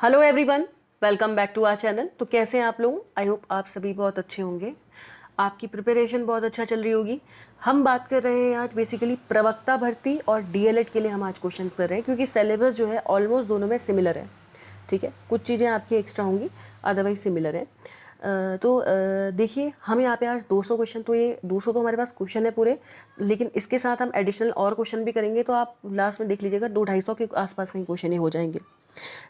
Hello everyone, welcome back to our channel. तो कैसे हैं आप लोग? आई होप आप सभी बहुत अच्छे होंगे। आपकी प्रिपरेशन बहुत अच्छा चल रही होगी। हम बात कर रहे हैं आज बेसिकली प्रवक्ता भर्ती और डीएलएड के लिए हम आज क्वेश्चन कर रहे हैं, क्योंकि सिलेबस जो है ऑलमोस्ट दोनों में सिमिलर है। ठीक है, कुछ चीज़ें आपकी एक्स्ट्रा होंगी, अदरवाइज सिमिलर है। देखिए, हम यहाँ पे आज 200 क्वेश्चन, तो ये 200 तो हमारे पास क्वेश्चन है पूरे, लेकिन इसके साथ हम एडिशनल और क्वेश्चन भी करेंगे। तो आप लास्ट में देख लीजिएगा 200-250 के आसपास कहीं क्वेश्चन ही हो जाएंगे।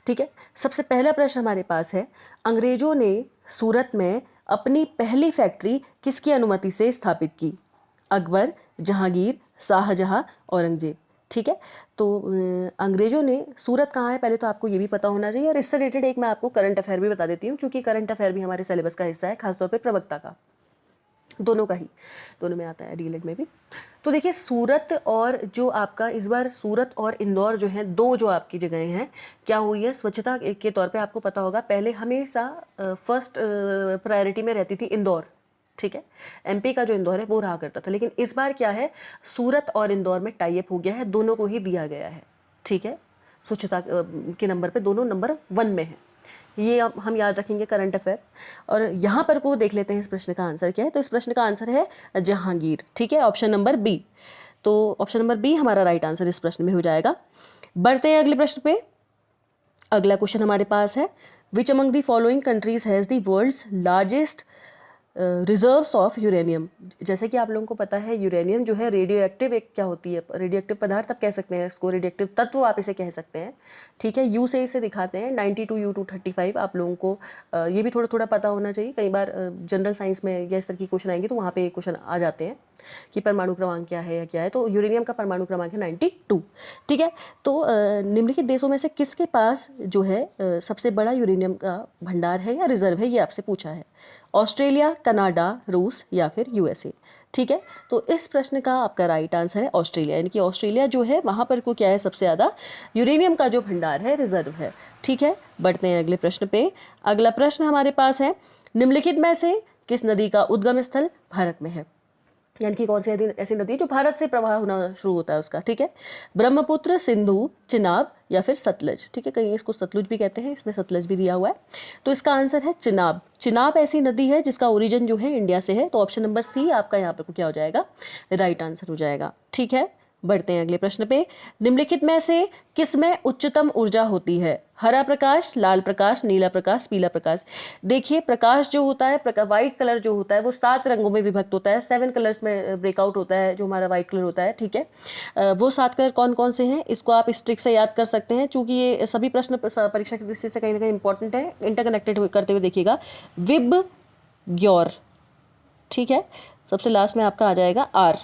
ठीक है, सबसे पहला प्रश्न हमारे पास है, अंग्रेजों ने सूरत में अपनी पहली फैक्ट्री किसकी अनुमति से स्थापित की? अकबर, जहांगीर, शाहजहां, औरंगजेब। ठीक है, तो अंग्रेजों ने, सूरत कहाँ है पहले तो आपको ये भी पता होना चाहिए। और इससे रिलेटेड एक मैं आपको करंट अफेयर भी बता देती हूँ, क्योंकि करंट अफेयर भी हमारे सिलेबस का हिस्सा है, खासतौर पर प्रवक्ता का, दोनों का ही, दोनों में आता है, डीएलएड में भी। तो देखिए, सूरत और जो आपका इस बार सूरत और इंदौर जो हैं, दो जो आपकी जगहें हैं, क्या हुई है, स्वच्छता के तौर पे आपको पता होगा, पहले हमेशा फर्स्ट प्रायोरिटी में रहती थी इंदौर। ठीक है, एमपी का जो इंदौर है वो रहा करता था, लेकिन इस बार क्या है, सूरत और इंदौर में टाई अप हो गया है, दोनों को ही दिया गया है। ठीक है, स्वच्छता के नंबर पे दोनों नंबर 1 में है। ये अब हम याद रखेंगे करंट अफेयर। और यहाँ पर को देख लेते हैं इस प्रश्न का आंसर क्या है। तो इस प्रश्न का आंसर है जहांगीर। ठीक है, ऑप्शन नंबर बी। तो ऑप्शन नंबर बी हमारा राइट आंसर इस प्रश्न में हो जाएगा। बढ़ते हैं अगले प्रश्न पे। अगला क्वेश्चन हमारे पास है, which among the following countries has the world's largest reserves of uranium. जैसे कि आप लोगों को पता है, यूरेनियम जो है रेडियो एक्टिव एक क्या होती है, रेडियो एक्टिव पदार्थ आप कह सकते हैं इसको, रेडियो एक्टिव तत्व आप इसे कह सकते हैं। ठीक है, यू से इसे दिखाते हैं, 92U235। आप लोगों को ये भी थोड़ा थोड़ा पता होना चाहिए। कई बार जनरल साइंस में या इस तरह की क्वेश्चन आएंगे तो वहाँ पे क्वेश्चन आ जाते हैं कि परमाणु क्रमांक क्या है या क्या है। तो यूरेनियम का परमाणु क्रमांक है 92। ठीक है, तो निम्नलिखित देशों में से किसके पास जो है सबसे बड़ा यूरेनियम का भंडार है या रिजर्व है, ये आपसे पूछा है। ऑस्ट्रेलिया, कनाडा, रूस या फिर यूएसए। ठीक है, तो इस प्रश्न का आपका राइट आंसर है ऑस्ट्रेलिया, यानी कि ऑस्ट्रेलिया जो है वहाँ पर को क्या है, सबसे ज़्यादा यूरेनियम का जो भंडार है, रिजर्व है। ठीक है, बढ़ते हैं अगले प्रश्न पे। अगला प्रश्न हमारे पास है, निम्नलिखित में से किस नदी का उद्गम स्थल भारत में है? यानी कि कौन सी ऐसी नदी है जो भारत से प्रवाह होना शुरू होता है उसका। ठीक है, ब्रह्मपुत्र, सिंधु, चिनाब या फिर सतलज। ठीक है, कहीं इसको सतलुज भी कहते हैं, इसमें सतलज भी दिया हुआ है। तो इसका आंसर है चिनाब। चिनाब ऐसी नदी है जिसका ओरिजिन जो है इंडिया से है। तो ऑप्शन नंबर सी आपका यहाँ पर क्या हो जाएगा, राइट आंसर हो जाएगा। ठीक है, बढ़ते हैं अगले प्रश्न पे। निम्नलिखित में से किस में उच्चतम ऊर्जा होती है? हरा प्रकाश, लाल प्रकाश, नीला प्रकाश, पीला प्रकाश। देखिए, प्रकाश जो होता है, व्हाइट कलर जो होता है वो 7 रंगों में विभक्त होता है, 7 कलर्स में ब्रेकआउट होता है जो हमारा व्हाइट कलर होता है। ठीक है, वो 7 कलर कौन कौन से हैं, इसको आप इस ट्रिक से याद कर सकते हैं, चूंकि ये सभी प्रश्न परीक्षा की दृष्टि से कहीं ना कहीं इंपॉर्टेंट है। इंटरकनेक्टेड करते हुए देखिएगा, विब ग्योर। ठीक है, सबसे लास्ट में आपका आ जाएगा आर।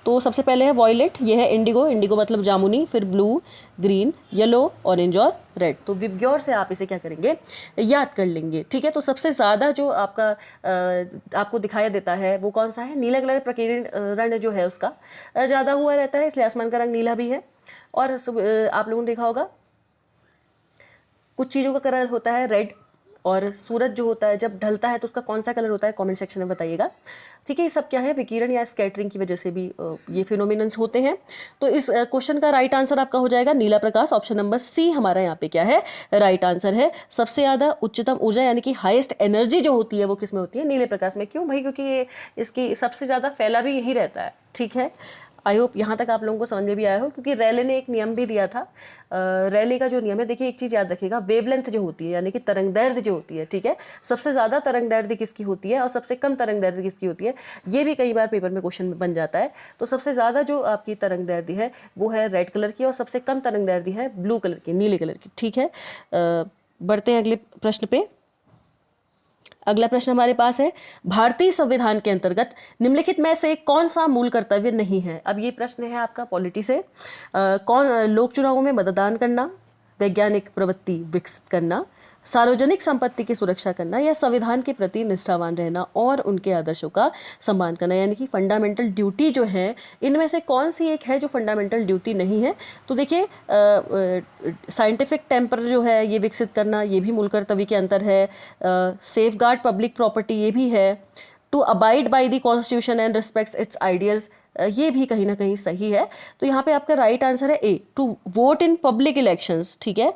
तो सबसे पहले है वॉयलेट, ये है इंडिगो, इंडिगो मतलब जामुनी, फिर ब्लू, ग्रीन, येलो, ऑरेंज और रेड। तो विबग्योर से आप इसे क्या करेंगे, याद कर लेंगे। ठीक है, तो सबसे ज़्यादा जो आपका आपको दिखाई देता है वो कौन सा है, नीला कलर, प्रकीर्ण रंग जो है उसका ज़्यादा हुआ रहता है, इसलिए आसमान का रंग नीला भी है। और आप लोगों ने देखा होगा कुछ चीज़ों का कलर होता है रेड, और सूरज जो होता है जब ढलता है तो उसका कौन सा कलर होता है, कमेंट सेक्शन में बताइएगा। ठीक है, ये सब क्या है, विकिरण या स्कैटरिंग की वजह से भी ये फिनोमिनन्स होते हैं। तो इस क्वेश्चन का राइट आंसर आपका हो जाएगा नीला प्रकाश। ऑप्शन नंबर सी हमारा यहाँ पे क्या है, राइट आंसर है। सबसे ज़्यादा उच्चतम ऊर्जा यानी कि हाईएस्ट एनर्जी जो होती है वो किस में होती है, नीले प्रकाश में। क्यों भाई, क्योंकि ये इसकी सबसे ज़्यादा फैला भी यही रहता है। ठीक है, आई होप यहाँ तक आप लोगों को समझ में भी आया हो, क्योंकि रैले ने एक नियम भी दिया था। रैले का जो नियम है, देखिए एक चीज़ याद रखिएगा, वेवलेंथ जो होती है यानी कि तरंग दैर्ध्य जो होती है, ठीक है, सबसे ज़्यादा तरंग दैर्ध्य किसकी होती है और सबसे कम तरंग दैर्ध्य किसकी होती है, ये भी कई बार पेपर में क्वेश्चन बन जाता है। तो सबसे ज़्यादा जो आपकी तरंग दैर्ध्य है वो है रेड कलर की, और सबसे कम तरंग दैर्ध्य है ब्लू कलर की, नीले कलर की। ठीक है, बढ़ते हैं अगले प्रश्न पे। अगला प्रश्न हमारे पास है, भारतीय संविधान के अंतर्गत निम्नलिखित में से कौन सा मूल कर्तव्य नहीं है? अब ये प्रश्न है आपका पॉलिटी से। कौन लोक चुनावों में मतदान करना, वैज्ञानिक प्रवृत्ति विकसित करना, सार्वजनिक संपत्ति की सुरक्षा करना, या संविधान के प्रति निष्ठावान रहना और उनके आदर्शों का सम्मान करना, यानी कि फंडामेंटल ड्यूटी जो है, इनमें से कौन सी एक है जो फंडामेंटल ड्यूटी नहीं है? तो देखिए, साइंटिफिक टेम्पर जो है ये विकसित करना, ये भी मूल कर्तव्य के अंतर है। सेफ गार्ड पब्लिक प्रॉपर्टी, ये भी है। To abide by the constitution and respects its ideals, ये भी कहीं ना कहीं सही है। तो यहाँ पे आपका राइट आंसर है A, to vote in public elections. ठीक है,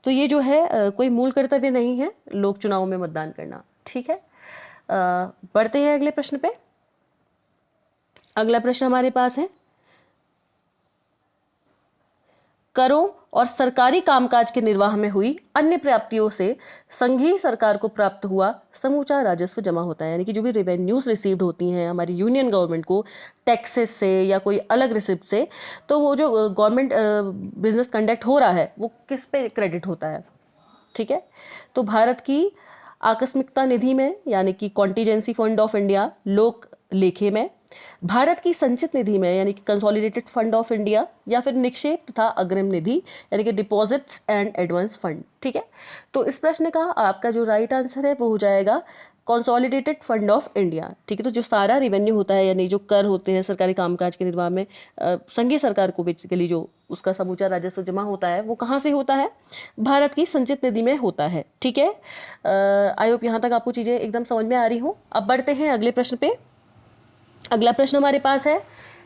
तो ये जो है कोई मूल कर्तव्य नहीं है लोक चुनाव में मतदान करना। ठीक है, बढ़ते हैं अगले प्रश्न पे। अगला प्रश्न हमारे पास है, करों और सरकारी कामकाज के निर्वाह में हुई अन्य प्राप्तियों से संघीय सरकार को प्राप्त हुआ समूचा राजस्व जमा होता है। यानी कि जो भी रेवेन्यूज रिसीव्ड होती हैं हमारी यूनियन गवर्नमेंट को टैक्सेस से या कोई अलग रिसिप्ट से, तो वो जो गवर्नमेंट बिजनेस कंडक्ट हो रहा है वो किस पे क्रेडिट होता है। ठीक है, तो भारत की आकस्मिकता निधि में यानी कि कॉन्टीजेंसी फंड ऑफ इंडिया लोक लेखे में, भारत की संचित निधि में यानी कि कंसोलिडेटेड फंड ऑफ इंडिया, या फिर निक्षेप तथा अग्रिम निधि यानी कि डिपॉजिट्स एंड एडवांस फंड। ठीक है, तो इस प्रश्न का आपका जो राइट आंसर है वो हो जाएगा कंसोलिडेटेड फंड ऑफ इंडिया। ठीक है, तो जो सारा रेवेन्यू होता है यानी जो कर होते हैं सरकारी कामकाज के निर्वाह में संघीय सरकार को बेसिकली जो उसका समूचा राजस्व जमा होता है वो कहाँ से होता है, भारत की संचित निधि में होता है। ठीक है, आई होप यहाँ तक आपको चीज़ें एकदम समझ में आ रही हो। अब बढ़ते हैं अगले प्रश्न पे। अगला प्रश्न हमारे पास है,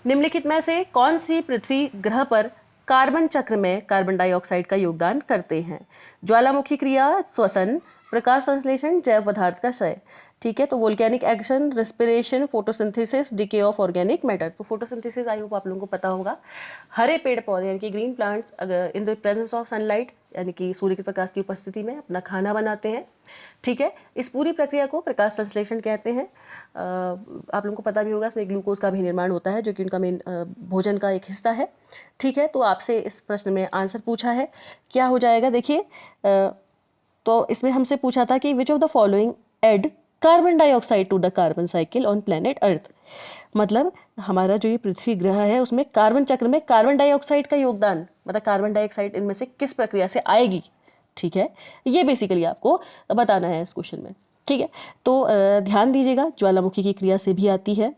निम्नलिखित में से कौन सी पृथ्वी ग्रह पर कार्बन चक्र में कार्बन डाइऑक्साइड का योगदान करते हैं। ज्वालामुखी क्रिया, श्वसन, प्रकाश संश्लेषण, जैव पदार्थ का क्षय। ठीक है, तो volcanic action, respiration, photosynthesis, decay of organic matter. तो फोटोसिंथेसिस आई होप आप लोगों को पता होगा, हरे पेड़ पौधे यानी कि ग्रीन प्लांट्स अगर in the presence of sunlight यानी कि सूर्य के प्रकाश की उपस्थिति में अपना खाना बनाते हैं। ठीक है, इस पूरी प्रक्रिया को प्रकाश संश्लेषण कहते हैं। आप लोगों को पता भी होगा इसमें ग्लूकोज का भी निर्माण होता है जो कि उनका मेन भोजन का एक हिस्सा है। ठीक है, तो आपसे इस प्रश्न में आंसर पूछा है, क्या हो जाएगा देखिए, तो इसमें हमसे पूछा था कि which of the following add carbon dioxide to the carbon cycle on planet earth. मतलब हमारा जो ये पृथ्वी ग्रह है उसमें कार्बन चक्र में कार्बन डाइऑक्साइड का योगदान, मतलब कार्बन डाइऑक्साइड इनमें से किस प्रक्रिया से आएगी। ठीक है, ये बेसिकली आपको बताना है इस क्वेश्चन में। ठीक है, तो ध्यान दीजिएगा, ज्वालामुखी की क्रिया से भी आती है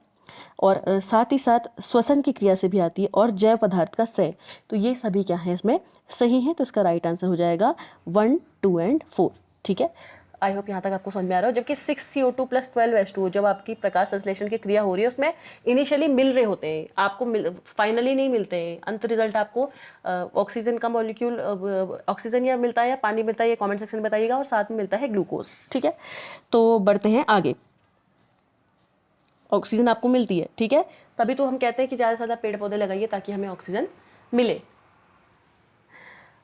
और साथ ही साथ श्वसन की क्रिया से भी आती है और जैव पदार्थ का क्षय। तो ये सभी क्या है इसमें सही है, तो इसका राइट आंसर हो जाएगा 1, 2 एंड 4। ठीक है, आई होप यहाँ तक आपको समझ में आ रहा हो। जबकि 6CO2 + 12H2 जब आपकी प्रकाश संश्लेषण की क्रिया हो रही है उसमें इनिशियली मिल रहे होते हैं, आपको फाइनली नहीं मिलते हैं। अंत रिजल्ट आपको ऑक्सीजन का मॉलिक्यूल, ऑक्सीजन या मिलता है या पानी मिलता है, ये कमेंट सेक्शन में बताइएगा, और साथ में मिलता है ग्लूकोज। ठीक है, तो बढ़ते हैं आगे। ऑक्सीजन आपको मिलती है, ठीक है, तभी तो हम कहते हैं कि ज़्यादा से ज़्यादा पेड़ पौधे लगाइए ताकि हमें ऑक्सीजन मिले।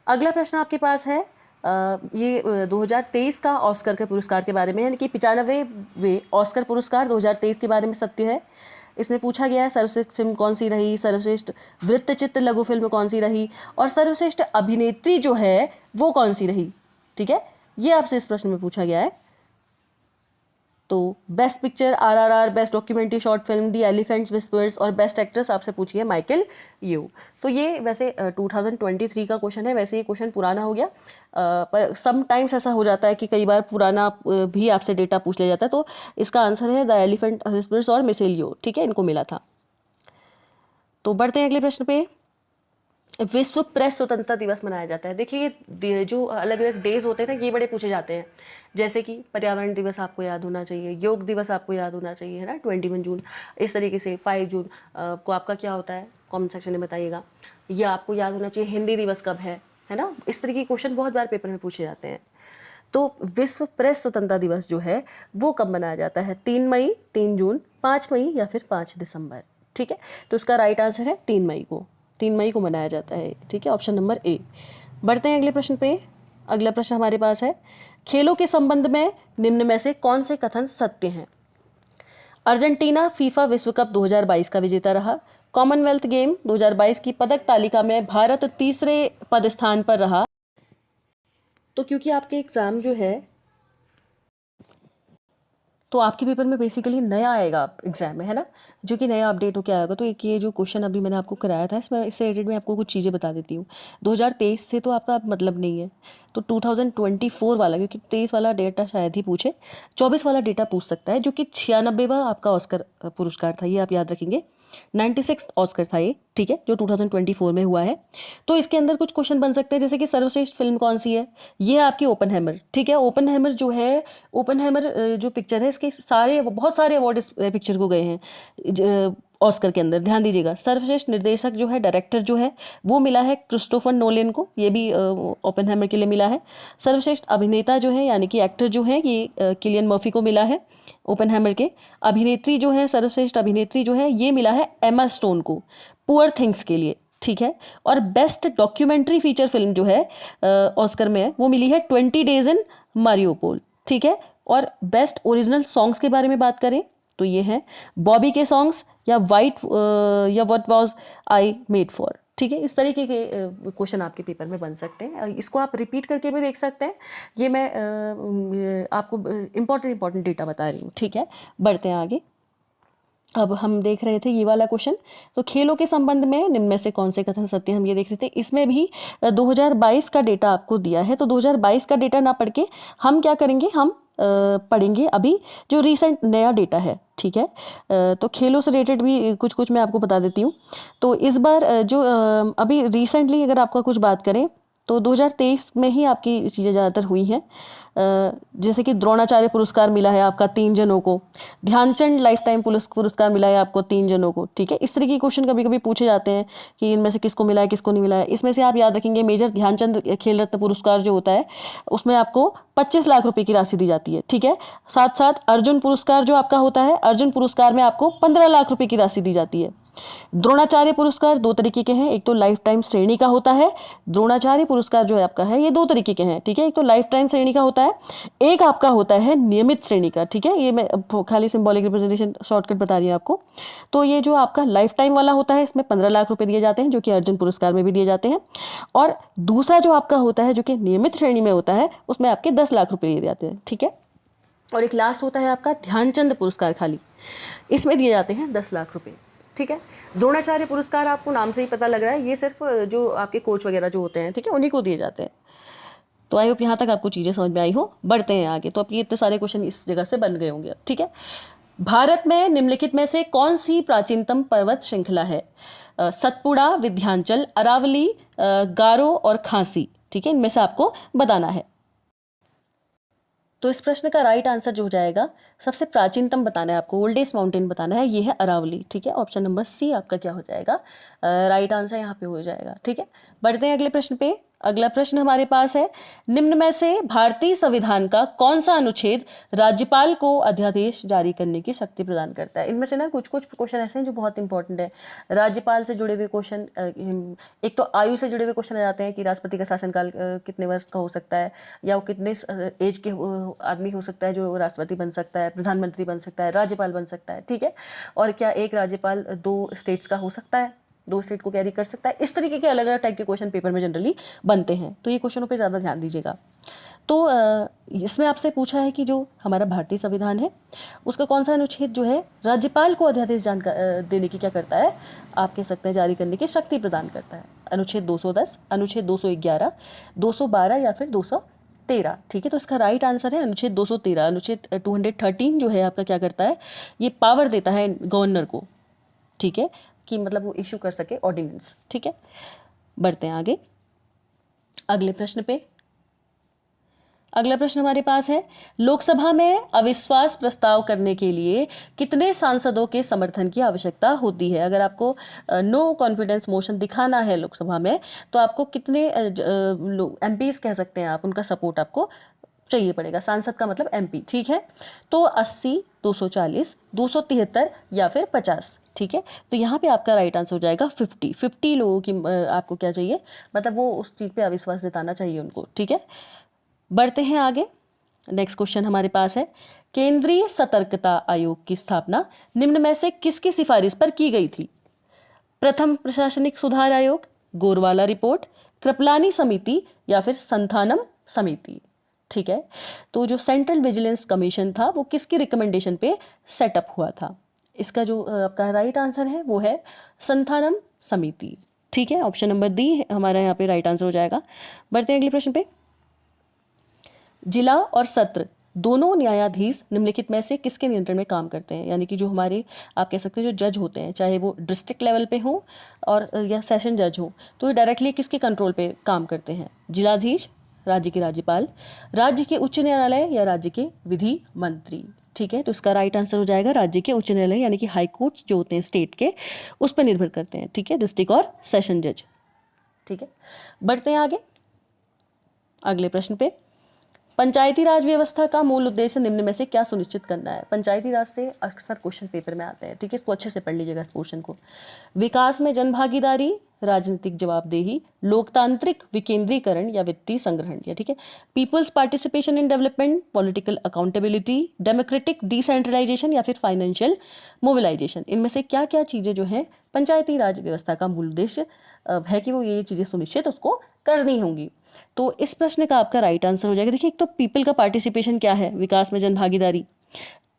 अगला प्रश्न आपके पास है, ये 2023 का ऑस्कर के पुरस्कार के बारे में, यानी कि 95वें ऑस्कर पुरस्कार 2023 के बारे में सत्य है। इसमें पूछा गया है सर्वश्रेष्ठ फिल्म कौन सी रही, सर्वश्रेष्ठ वृत्तचित्र लघु फिल्म कौन सी रही, और सर्वश्रेष्ठ अभिनेत्री जो है वो कौन सी रही। ठीक है, ये आपसे इस प्रश्न में पूछा गया है। तो best picture RRR, best documentary short film the elephants whispers, और बेस्ट एक्ट्रेस आपसे पूछी है माइकल यू। तो ये वैसे 2023 का क्वेश्चन है, वैसे ये क्वेश्चन पुराना हो गया, पर समटाइम्स ऐसा हो जाता है कि कई बार पुराना भी आपसे डेटा पूछ लिया जाता है। तो इसका आंसर है द एलिफेंट विस्पर्स और मिसेल यू। ठीक है, इनको मिला था। तो बढ़ते हैं अगले प्रश्न पे। विश्व प्रेस स्वतंत्रता दिवस मनाया जाता है। देखिए ये जो अलग अलग डेज होते हैं ना, ये बड़े पूछे जाते हैं, जैसे कि पर्यावरण दिवस आपको याद होना चाहिए, योग दिवस आपको याद होना चाहिए, है ना, 21 जून। इस तरीके से 5 जून को आपका क्या होता है, कमेंट सेक्शन में बताइएगा। ये आपको याद होना चाहिए हिंदी दिवस कब है ना। इस तरीके के क्वेश्चन बहुत बार पेपर में पूछे जाते हैं। तो विश्व प्रेस स्वतंत्रता दिवस जो है वो कब मनाया जाता है, 3 मई, 3 जून, 5 मई या फिर 5 दिसंबर। ठीक है, तो इसका राइट आंसर है 3 मई को, 3 मई को मनाया जाता है। ठीक है, ऑप्शन नंबर ए। बढ़ते हैं अगले प्रश्न पे। अगला प्रश्न हमारे पास है, खेलों के संबंध में निम्न में से कौन से कथन सत्य हैं। अर्जेंटीना फीफा विश्व कप 2022 का विजेता रहा। कॉमनवेल्थ गेम 2022 की पदक तालिका में भारत तीसरे पद स्थान पर रहा। तो क्योंकि आपके एग्जाम जो है तो आपके पेपर में बेसिकली नया आएगा एग्जाम में, है ना, जो कि नया अपडेट होकर आएगा। तो एक ये जो क्वेश्चन अभी मैंने आपको कराया था इसमें, इससे रिलेटेड मैं आपको कुछ चीज़ें बता देती हूँ। 2023 से तो आपका मतलब नहीं है, तो 2024 वाला, क्योंकि 23 वाला डेटा शायद ही पूछे, 24 वाला डेटा पूछ सकता है, जो कि 96वां आपका ऑस्कर पुरस्कार था, ये आप याद रखेंगे। 96 ऑस्कर था ये, ठीक है, जो 2024 में हुआ है। तो इसके अंदर कुछ क्वेश्चन बन सकते हैं, जैसे कि सर्वश्रेष्ठ फिल्म कौन सी है, ये है आपकी ओपनहेमर। ठीक है, ओपनहेमर जो है, ओपनहेमर जो पिक्चर है, इसके सारे बहुत सारे अवार्ड इस पिक्चर को गए हैं। ऑस्कर के अंदर, ध्यान दीजिएगा। सर्वश्रेष्ठ निर्देशक जो है, डायरेक्टर जो है, वो मिला है क्रिस्टोफर नोलन को, ये भी ओपेनहाइमर के लिए मिला है। सर्वश्रेष्ठ अभिनेता जो है यानी कि एक्टर जो है, ये किलियन मर्फी को मिला है ओपेनहाइमर के। अभिनेत्री जो है, सर्वश्रेष्ठ अभिनेत्री जो है, ये मिला है एमा स्टोन को पुअर थिंग्स के लिए, ठीक है। और बेस्ट डॉक्यूमेंट्री फीचर फिल्म जो है ऑस्कर में है, वो मिली है 20 डेज इन मारियोपोल, ठीक है। और बेस्ट ओरिजिनल सॉन्ग्स के बारे में बात करें तो ये हैं बॉबी के सॉन्ग्स या या what was I made for, ठीक है। इस तरीके के क्वेश्चन आपके पेपर में बन सकते हैं। इसको आप रिपीट करके भी देख सकते हैं। ये मैं आपको इंपॉर्टेंट डेटा बता रही हूँ, ठीक है। बढ़ते हैं आगे। अब हम देख रहे थे ये वाला क्वेश्चन, तो खेलों के संबंध में निम्न में से कौन से कथन सत्य, हम ये देख रहे थे। इसमें भी 2022 का डेटा आपको दिया है, तो 2022 का डेटा ना पढ़ के हम क्या करेंगे, हम पढ़ेंगे अभी जो रीसेंट नया डेटा है, ठीक है। तो खेलों से रिलेटेड भी कुछ कुछ मैं आपको बता देती हूँ। तो इस बार जो अभी रिसेंटली अगर आपका कुछ बात करें तो 2023 में ही आपकी चीज़ें ज़्यादातर हुई हैं। जैसे कि द्रोणाचार्य पुरस्कार मिला है आपका 3 जनों को, ध्यानचंद लाइफ टाइम पुरस्कार मिला है आपको 3 जनों को, ठीक है। इस तरह के क्वेश्चन कभी कभी पूछे जाते हैं कि इनमें से किसको मिला है, किसको नहीं मिला है। इसमें से आप याद रखेंगे मेजर ध्यानचंद खेल रत्न पुरस्कार जो होता है उसमें आपको 25 लाख रुपए की राशि दी जाती है, ठीक है। साथ साथ अर्जुन पुरस्कार जो आपका होता है, अर्जुन पुरस्कार में आपको 15 लाख रुपए की राशि दी जाती है। द्रोणाचार्य पुरस्कार 2 तरीके के हैं, एक तो लाइफ टाइम श्रेणी का होता है। द्रोणाचार्य पुरस्कार जो है आपका है, ये 2 तरीके के हैं, ठीक है। एक तो लाइफ टाइम श्रेणी का होता है, एक आपका होता है नियमित श्रेणी का, ठीक है। ये मैं खाली सिंबॉलिक रिप्रेजेंटेशन शॉर्टकट बता रही हूँ आपको। तो ये जो आपका लाइफ टाइम वाला होता है, इसमें 15 लाख रुपए दिए जाते हैं, जो कि अर्जुन पुरस्कार में भी दिए जाते हैं। और दूसरा जो आपका होता है, जो कि नियमित श्रेणी में होता है, उसमें आपके 10 लाख रुपए दिए जाते हैं, ठीक है। और एक लास्ट होता है आपका ध्यानचंद पुरस्कार, खाली इसमें दिए जाते हैं 10 लाख रुपए, ठीक है। द्रोणाचार्य पुरस्कार आपको नाम से ही पता लग रहा है, ये सिर्फ जो आपके कोच वगैरह जो होते हैं, ठीक है, उन्हीं को दिए जाते हैं। तो आई होप यहाँ तक आपको चीज़ें समझ में आई हो। बढ़ते हैं आगे। तो अब ये इतने सारे क्वेश्चन इस जगह से बन गए होंगे, ठीक है। भारत में निम्नलिखित में से कौन सी प्राचीनतम पर्वत श्रृंखला है? सतपुड़ा, विंध्याचल, अरावली, गारो और खांसी, ठीक है। इनमें से आपको बताना है। तो इस प्रश्न का राइट आंसर जो हो जाएगा, सबसे प्राचीनतम बताना है आपको, ओल्डेस्ट माउंटेन बताना है, ये है अरावली, ठीक है। ऑप्शन नंबर सी आपका क्या हो जाएगा, राइट आंसर यहाँ पे हो जाएगा, ठीक है। बढ़ते हैं अगले प्रश्न पे। अगला प्रश्न हमारे पास है, निम्न में से भारतीय संविधान का कौन सा अनुच्छेद राज्यपाल को अध्यादेश जारी करने की शक्ति प्रदान करता है? इनमें से ना कुछ कुछ क्वेश्चन ऐसे हैं जो बहुत इंपॉर्टेंट है। राज्यपाल से जुड़े हुए क्वेश्चन, एक तो आयु से जुड़े हुए क्वेश्चन आ जाते हैं कि राष्ट्रपति का शासनकाल कितने वर्ष का हो सकता है, या वो कितने एज के आदमी हो सकता है जो राष्ट्रपति बन सकता है, प्रधानमंत्री बन सकता है, राज्यपाल बन सकता है, ठीक है। और क्या एक राज्यपाल 2 स्टेट्स का हो सकता है, 2 स्टेट को कैरी कर सकता है। इस तरीके के अलग अलग टाइप के क्वेश्चन पेपर में जनरली बनते हैं, तो ये क्वेश्चनों पे ज़्यादा ध्यान दीजिएगा। तो इसमें आपसे पूछा है कि जो हमारा भारतीय संविधान है उसका कौन सा अनुच्छेद जो है राज्यपाल को अध्यादेश देने की क्या करता है, आप कह सकते हैं जारी करने की शक्ति प्रदान करता है। अनुच्छेद 210, अनुच्छेद 211, 212 या फिर 213, ठीक है। तो इसका राइट आंसर है अनुच्छेद 213। अनुच्छेद 213 जो है आपका क्या करता है, ये पावर देता है गवर्नर को, ठीक है, कि मतलब वो इशू कर सके ऑर्डिनेंस, ठीक है। बढ़ते हैं आगे अगले प्रश्न पे। अगला प्रश्न हमारे पास है, लोकसभा में अविश्वास प्रस्ताव करने के लिए कितने सांसदों के समर्थन की आवश्यकता होती है? अगर आपको नो कॉन्फिडेंस मोशन दिखाना है लोकसभा में, तो आपको कितने एमपीज कह सकते हैं आप, उनका सपोर्ट आपको चाहिए पड़ेगा। सांसद का मतलब एमपी, ठीक है। तो 80, 240, 273 या फिर 50, ठीक है। तो यहाँ पे आपका राइट आंसर हो जाएगा 50 लोगों की आपको क्या चाहिए, मतलब वो उस चीज़ पे अविश्वास जताना चाहिए उनको, ठीक है। बढ़ते हैं आगे। नेक्स्ट क्वेश्चन हमारे पास है, केंद्रीय सतर्कता आयोग की स्थापना निम्न में से किसकी सिफारिश पर की गई थी? प्रथम प्रशासनिक सुधार आयोग, गोरवाला रिपोर्ट, कृपलानी समिति या फिर संथानम समिति, ठीक है। तो जो सेंट्रल विजिलेंस कमीशन था वो किसकी रिकमेंडेशन पे सेटअप हुआ था? इसका जो आपका राइट आंसर है वो है संथानम समिति, ठीक है। ऑप्शन नंबर डी हमारा यहाँ पे राइट आंसर हो जाएगा। बढ़ते हैं अगले प्रश्न पे। जिला और सत्र दोनों न्यायाधीश निम्नलिखित में से किसके नियंत्रण में काम करते हैं? यानी कि जो हमारे आप कह सकते हैं जो जज होते हैं, चाहे वो डिस्ट्रिक्ट लेवल पे हो और या सेशन जज हो, तो ये डायरेक्टली किसके कंट्रोल पे काम करते हैं? जिलाधीश, राज्य के राज्यपाल, राज्य के उच्च न्यायालय या राज्य के विधि मंत्री, ठीक है, तो इसका राइट आंसर हो जाएगा राज्य के उच्च न्यायालय यानी कि हाई कोर्ट्स जो होते हैं स्टेट के, उस पर निर्भर करते हैं। ठीक है, डिस्ट्रिक्ट और सेशन जज। ठीक है, बढ़ते हैं आगे अगले प्रश्न पे। पंचायती राज व्यवस्था का मूल उद्देश्य निम्न में से क्या सुनिश्चित करना है? पंचायती राज से अक्सर क्वेश्चन पेपर में आते हैं। ठीक है, इसको अच्छे से पढ़ लीजिएगा इस क्वेश्चन को। विकास में जनभागीदारी, राजनीतिक जवाबदेही, लोकतांत्रिक विकेंद्रीकरण या वित्तीय संग्रहण, या ठीक है, people's participation in development, political accountability, democratic decentralisation या फिर फाइनेंशियल मोबिलाइजेशन। इनमें से क्या क्या चीजें जो है पंचायती राज व्यवस्था का मूल उद्देश्य है कि वो ये चीजें सुनिश्चित उसको करनी होंगी। तो इस प्रश्न का आपका राइट आंसर हो जाएगा। देखिए, एक तो पीपल का पार्टिसिपेशन क्या है, विकास में जनभागीदारी,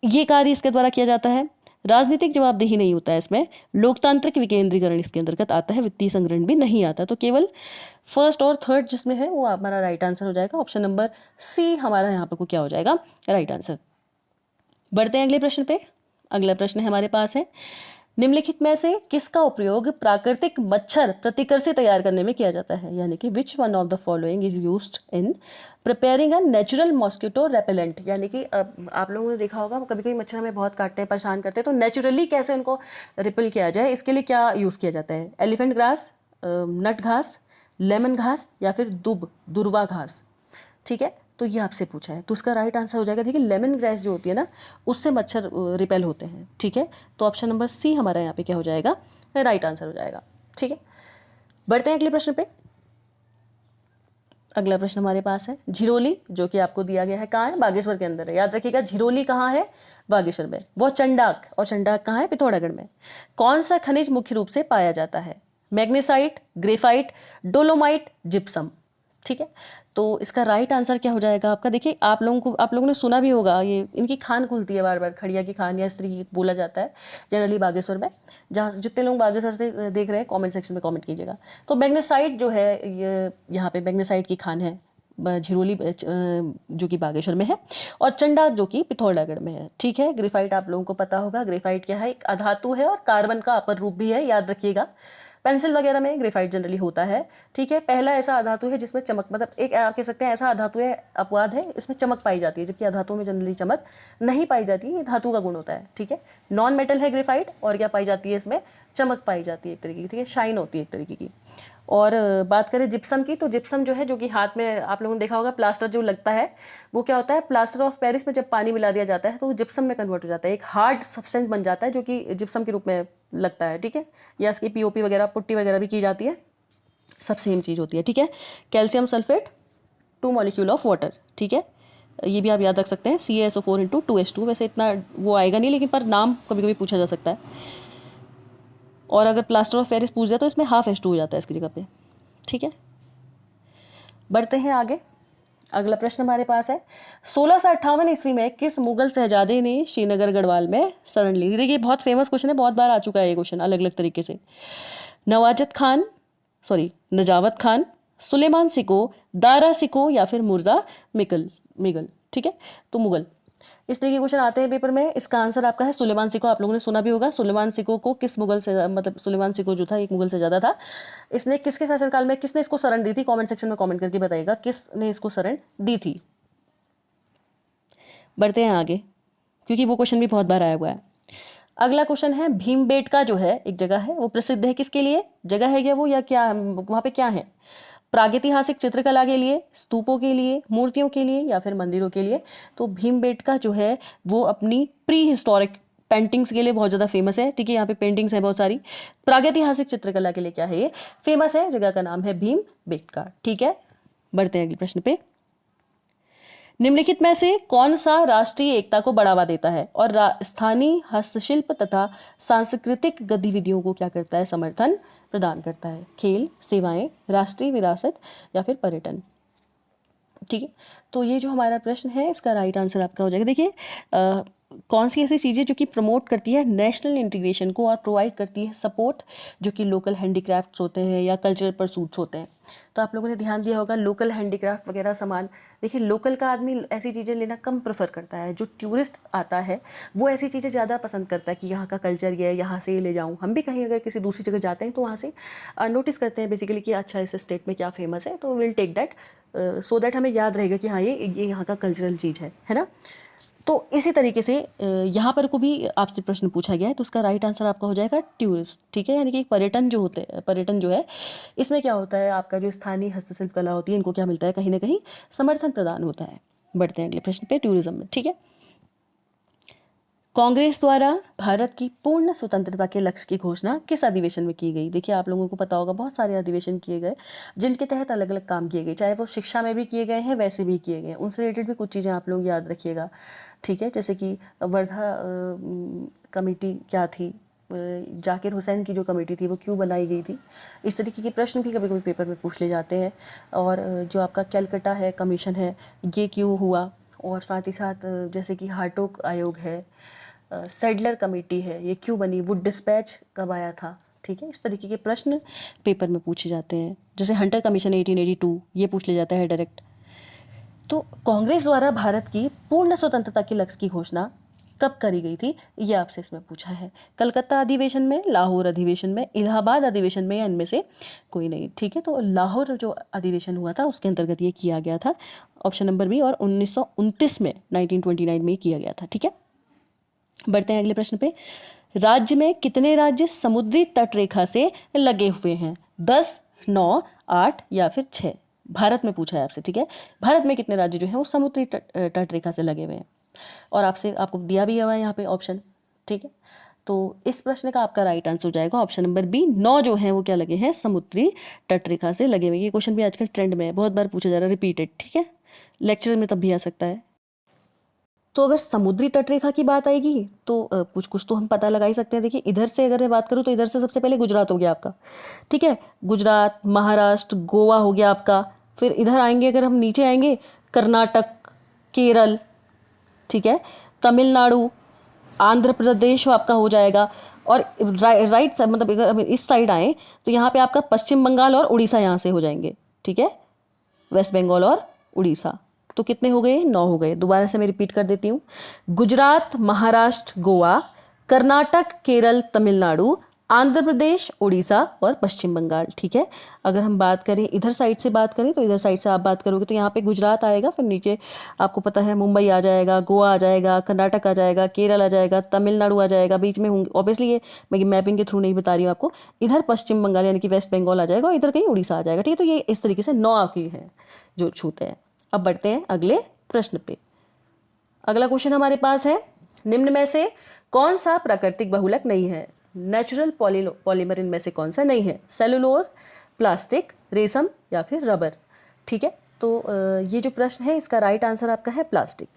ये कार्य इसके द्वारा किया जाता है। राजनीतिक जवाबदेही नहीं होता है इसमें। लोकतांत्रिक विकेंद्रीकरण इसके अंतर्गत आता है। वित्तीय संग्रहण भी नहीं आता। तो केवल फर्स्ट और थर्ड जिसमें है वो हमारा राइट आंसर हो जाएगा। ऑप्शन नंबर सी हमारा यहाँ पे को क्या हो जाएगा, राइट आंसर। बढ़ते हैं अगले प्रश्न पे। अगला प्रश्न हमारे पास है, निम्नलिखित में से किसका उपयोग प्राकृतिक मच्छर प्रतिकर तैयार करने में किया जाता है? यानी कि which one of the following is used in preparing a natural mosquito repellent. यानी कि आप लोगों ने देखा होगा कभी कभी मच्छर हमें बहुत काटते हैं, परेशान करते हैं, तो नेचुरली कैसे उनको रिपेल किया जाए, इसके लिए क्या यूज़ किया जाता है? एलिफेंट ग्रास, नट घास, लेमन घास या फिर दुर्वा घास। ठीक है, तो ये आपसे पूछा है, तो उसका राइट आंसर हो जाएगा। देखिए, लेमन ग्रास जो होती है ना, उससे मच्छर रिपेल होते हैं। ठीक है, तो ऑप्शन नंबर सी हमारा यहाँ पे क्या हो जाएगा, राइट आंसर हो जाएगा। ठीक है, बढ़ते हैं अगले प्रश्न पे। अगला प्रश्न हमारे पास है, झिरोली, जो कि आपको दिया गया है, कहाँ है? बागेश्वर के अंदर है। याद रखिएगा, झिरोली कहाँ है? बागेश्वर में। वो चंडाक, और चंडाक कहाँ है? पिथौरागढ़ में। कौन सा खनिज मुख्य रूप से पाया जाता है? मैग्नीसाइट, ग्रेफाइट, डोलोमाइट, जिप्सम। ठीक है, तो इसका राइट आंसर क्या हो जाएगा आपका? देखिए, आप लोगों ने सुना भी होगा, ये इनकी खान खुलती है बार बार, खड़िया की खान या इस तरीके की बोला जाता है जनरली बागेश्वर में। जहाँ जितने लोग बागेश्वर से देख रहे हैं कमेंट सेक्शन में कमेंट कीजिएगा। तो मैग्नेसाइट जो है, ये यहाँ पे मैग्नेसाइट की खान है झिरोली जो कि बागेश्वर में है, और चंडा जो कि पिथौरागढ़ में है। ठीक है, ग्रेफाइट आप लोगों को पता होगा, ग्रेफाइट क्या है? एक अधातु है और कार्बन का अपर रूप भी है, याद रखिएगा। पेंसिल वगैरह में ग्रेफाइट जनरली होता है। ठीक है, पहला ऐसा अधातु है जिसमें चमक, मतलब एक आप कह सकते हैं ऐसा अधातु है, अपवाद है, इसमें चमक पाई जाती है, जबकि अधातु में जनरली चमक नहीं पाई जाती है। ये धातु का गुण होता है। ठीक है, नॉन मेटल है ग्रेफाइट, और क्या पाई जाती है इसमें? चमक पाई जाती है एक तरीके की। ठीक है, शाइन होती है एक तरीके की। और बात करें जिप्सम की, तो जिप्सम जो है, जो कि हाथ में आप लोगों ने देखा होगा प्लास्टर जो लगता है, वो क्या होता है? प्लास्टर ऑफ पेरिस में जब पानी मिला दिया जाता है तो वो जिप्सम में कन्वर्ट हो जाता है, एक हार्ड सब्सटेंस बन जाता है जो कि जिप्सम के रूप में लगता है। ठीक है, या इसकी पीओपी वगैरह, पुट्टी वगैरह भी की जाती है, सब सेम चीज़ होती है। ठीक है, calcium sulphate 2 molecule of water. ठीक है, ये भी आप याद रख सकते हैं, CaSO4 × 2H2। वैसे इतना वो आएगा नहीं, लेकिन पर नाम कभी कभी पूछा जा सकता है। और अगर प्लास्टर ऑफ पेरिस पूछ जाए तो इसमें ½ H2 हो जाता है इसकी जगह पे। ठीक है, बढ़ते हैं आगे। अगला प्रश्न हमारे पास है, 1658 ईस्वी में किस मुगल शहजादे ने श्रीनगर गढ़वाल में शरण ली? देखिए, बहुत फेमस क्वेश्चन है, बहुत बार आ चुका है ये क्वेश्चन अलग अलग तरीके से। नजावत खान, सुलेमान सिको, दारा सिको या फिर मुर्जा मिगल। ठीक है, तो मुगल, इस तरीके के क्वेश्चन आते हैं पेपर में। इसका आंसर आपका है सुलेमान सिको। आप लोगों ने सुना भी होगा। सुलेमान सिको को किस मुगल से, मतलब सुलेमान सिको जो था एक मुगल से ज़्यादा था, इसने किसके शासनकाल में किसने इसको शरण दी थी? कमेंट सेक्शन में कमेंट करके बताइएगा किसने इसको शरण दी थी। बढ़ते हैं आगे, क्योंकि वो क्वेश्चन भी बहुत बार आया हुआ है। अगला क्वेश्चन है, भीमबेटका जो है एक जगह है, वो प्रसिद्ध है किसके लिए? जगह है क्या वो, या क्या वहाँ पे क्या है? प्रागैतिहासिक चित्रकला के लिए, स्तूपों के लिए, मूर्तियों के लिए या फिर मंदिरों के लिए? तो भीमबेटका जो है वो अपनी प्री हिस्टोरिक पेंटिंग्स के लिए बहुत ज़्यादा फेमस है। ठीक है, यहाँ पे पेंटिंग्स हैं बहुत सारी। प्रागैतिहासिक चित्रकला के लिए क्या है? ये फेमस है, जगह का नाम है भीमबेटका। ठीक है, बढ़ते हैं अगले प्रश्न पे। निम्नलिखित में से कौन सा राष्ट्रीय एकता को बढ़ावा देता है और स्थानीय हस्तशिल्प तथा सांस्कृतिक गतिविधियों को क्या करता है? समर्थन प्रदान करता है। खेल, सेवाएं, राष्ट्रीय विरासत या फिर पर्यटन। ठीक है, तो ये जो हमारा प्रश्न है इसका राइट आंसर आपका हो जाएगा। देखिए, कौन सी ऐसी चीज़ें जो कि प्रमोट करती है नेशनल इंटीग्रेशन को और प्रोवाइड करती है सपोर्ट जो कि लोकल हैंडीक्राफ्ट्स होते हैं या कल्चरल परसूट्स होते हैं। तो आप लोगों ने ध्यान दिया होगा, लोकल हैंडीक्राफ्ट वगैरह सामान। देखिए, लोकल का आदमी ऐसी चीज़ें लेना कम प्रेफर करता है। जो टूरिस्ट आता है वो ऐसी चीज़ें ज़्यादा पसंद करता है कि यहाँ का कल्चर ये है, यहाँ से ये ले जाऊँ। हम भी कहीं अगर किसी दूसरी जगह जाते हैं तो वहाँ से नोटिस करते हैं बेसिकली कि अच्छा इस स्टेट में क्या फेमस है, तो will take that, so that हमें याद रहेगा कि हाँ ये यहाँ का कल्चरल चीज़ है ना। तो इसी तरीके से यहाँ पर को भी आपसे प्रश्न पूछा गया है, तो उसका राइट आंसर आपका हो जाएगा टूरिस्ट, ठीक है। यानी कि पर्यटन जो होते हैं, पर्यटन जो है इसमें क्या होता है, आपका जो स्थानीय हस्तशिल्प कला होती है इनको क्या मिलता है, कहीं ना कहीं समर्थन प्रदान होता है। बढ़ते हैं अगले प्रश्न पे, टूरिज्म में, ठीक है। कांग्रेस द्वारा भारत की पूर्ण स्वतंत्रता के लक्ष्य की घोषणा किस अधिवेशन में की गई? देखिए आप लोगों को पता होगा बहुत सारे अधिवेशन किए गए जिनके तहत अलग अलग काम किए गए, चाहे वो शिक्षा में भी किए गए हैं वैसे भी किए गए हैं, उनसे रिलेटेड भी कुछ चीज़ें आप लोग याद रखिएगा, ठीक है। जैसे कि वर्धा कमेटी क्या थी, जाकिर हुसैन की जो कमेटी थी वो क्यों बनाई गई थी, इस तरीके के प्रश्न भी कभी कभी पेपर में पूछ ले जाते हैं। और जो आपका कैलकटा है कमीशन है ये क्यों हुआ, और साथ ही साथ जैसे कि हार्टोक आयोग है, सेडलर कमेटी है ये क्यों बनी, वुड डिस्पैच कब आया था, ठीक है। इस तरीके के प्रश्न पेपर में पूछे जाते हैं। जैसे हंटर कमीशन 1882 ये पूछ ले जाता है डायरेक्ट। तो कांग्रेस द्वारा भारत की पूर्ण स्वतंत्रता के लक्ष्य की घोषणा कब करी गई थी, ये आपसे इसमें पूछा है। कलकत्ता अधिवेशन में, लाहौर अधिवेशन में, इलाहाबाद अधिवेशन में, या इनमें से कोई नहीं, ठीक है। तो लाहौर जो अधिवेशन हुआ था उसके अंतर्गत ये किया गया था, ऑप्शन नंबर बी, और 1929 में 1929 में किया गया था, ठीक है। बढ़ते हैं अगले प्रश्न पे। राज्य में कितने राज्य समुद्री तट रेखा से लगे हुए हैं? 10, 9, 8 या फिर 6? भारत में पूछा है आपसे, ठीक है। भारत में कितने राज्य जो हैं वो समुद्री तट रेखा से लगे हुए हैं, और आपको दिया भी हुआ है यहाँ पे ऑप्शन, ठीक है। तो इस प्रश्न का आपका राइट आंसर हो जाएगा ऑप्शन नंबर बी, 9 जो है वो क्या लगे हैं, समुद्री तट रेखा से लगे हुए। ये क्वेश्चन भी आजकल ट्रेंड में है, बहुत बार पूछा जा रहा है, रिपीटेड, ठीक है, लेक्चर में तब भी आ सकता है। तो अगर समुद्री तटरेखा की बात आएगी तो कुछ कुछ तो हम पता लगा ही सकते हैं। देखिए इधर से अगर मैं बात करूँ तो इधर से सबसे पहले गुजरात हो गया आपका, ठीक है, गुजरात, महाराष्ट्र, गोवा हो गया आपका। फिर इधर आएंगे, अगर हम नीचे आएंगे, कर्नाटक, केरल, ठीक है, तमिलनाडु, आंध्र प्रदेश आपका हो जाएगा। और राइट साइड, मतलब अगर हम इस साइड आए तो यहाँ पे आपका पश्चिम बंगाल और उड़ीसा यहाँ से हो जाएंगे, ठीक है, वेस्ट बंगाल और उड़ीसा। तो कितने हो गए, 9 हो गए। दोबारा से मैं रिपीट कर देती हूँ, गुजरात, महाराष्ट्र, गोवा, कर्नाटक, केरल, तमिलनाडु, आंध्र प्रदेश, उड़ीसा और पश्चिम बंगाल, ठीक है। अगर हम बात करें इधर साइड से बात करें तो इधर साइड से आप बात करोगे तो यहाँ पे गुजरात आएगा, फिर नीचे आपको पता है मुंबई आ जाएगा, गोवा आ जाएगा, कर्नाटक आ जाएगा, केरल आ जाएगा, तमिलनाडु आ जाएगा, बीच में होंगे ऑब्वियसली, ये मैं मैपिंग के थ्रू नहीं बता रही हूँ आपको। इधर पश्चिम बंगाल यानी कि वेस्ट बंगाल आ जाएगा, और इधर कहीं उड़ीसा आ जाएगा, ठीक है। तो ये इस तरीके से 9 आपकी है जो छूते हैं। अब बढ़ते हैं अगले प्रश्न पे। अगला क्वेश्चन हमारे पास है, निम्न में से कौन सा प्राकृतिक बहुलक नहीं है? नेचुरल पॉलीमर इनमें से कौन सा नहीं है? सेलुलोज, प्लास्टिक, रेशम या फिर रबर, ठीक है। तो ये जो प्रश्न है इसका राइट आंसर आपका है प्लास्टिक।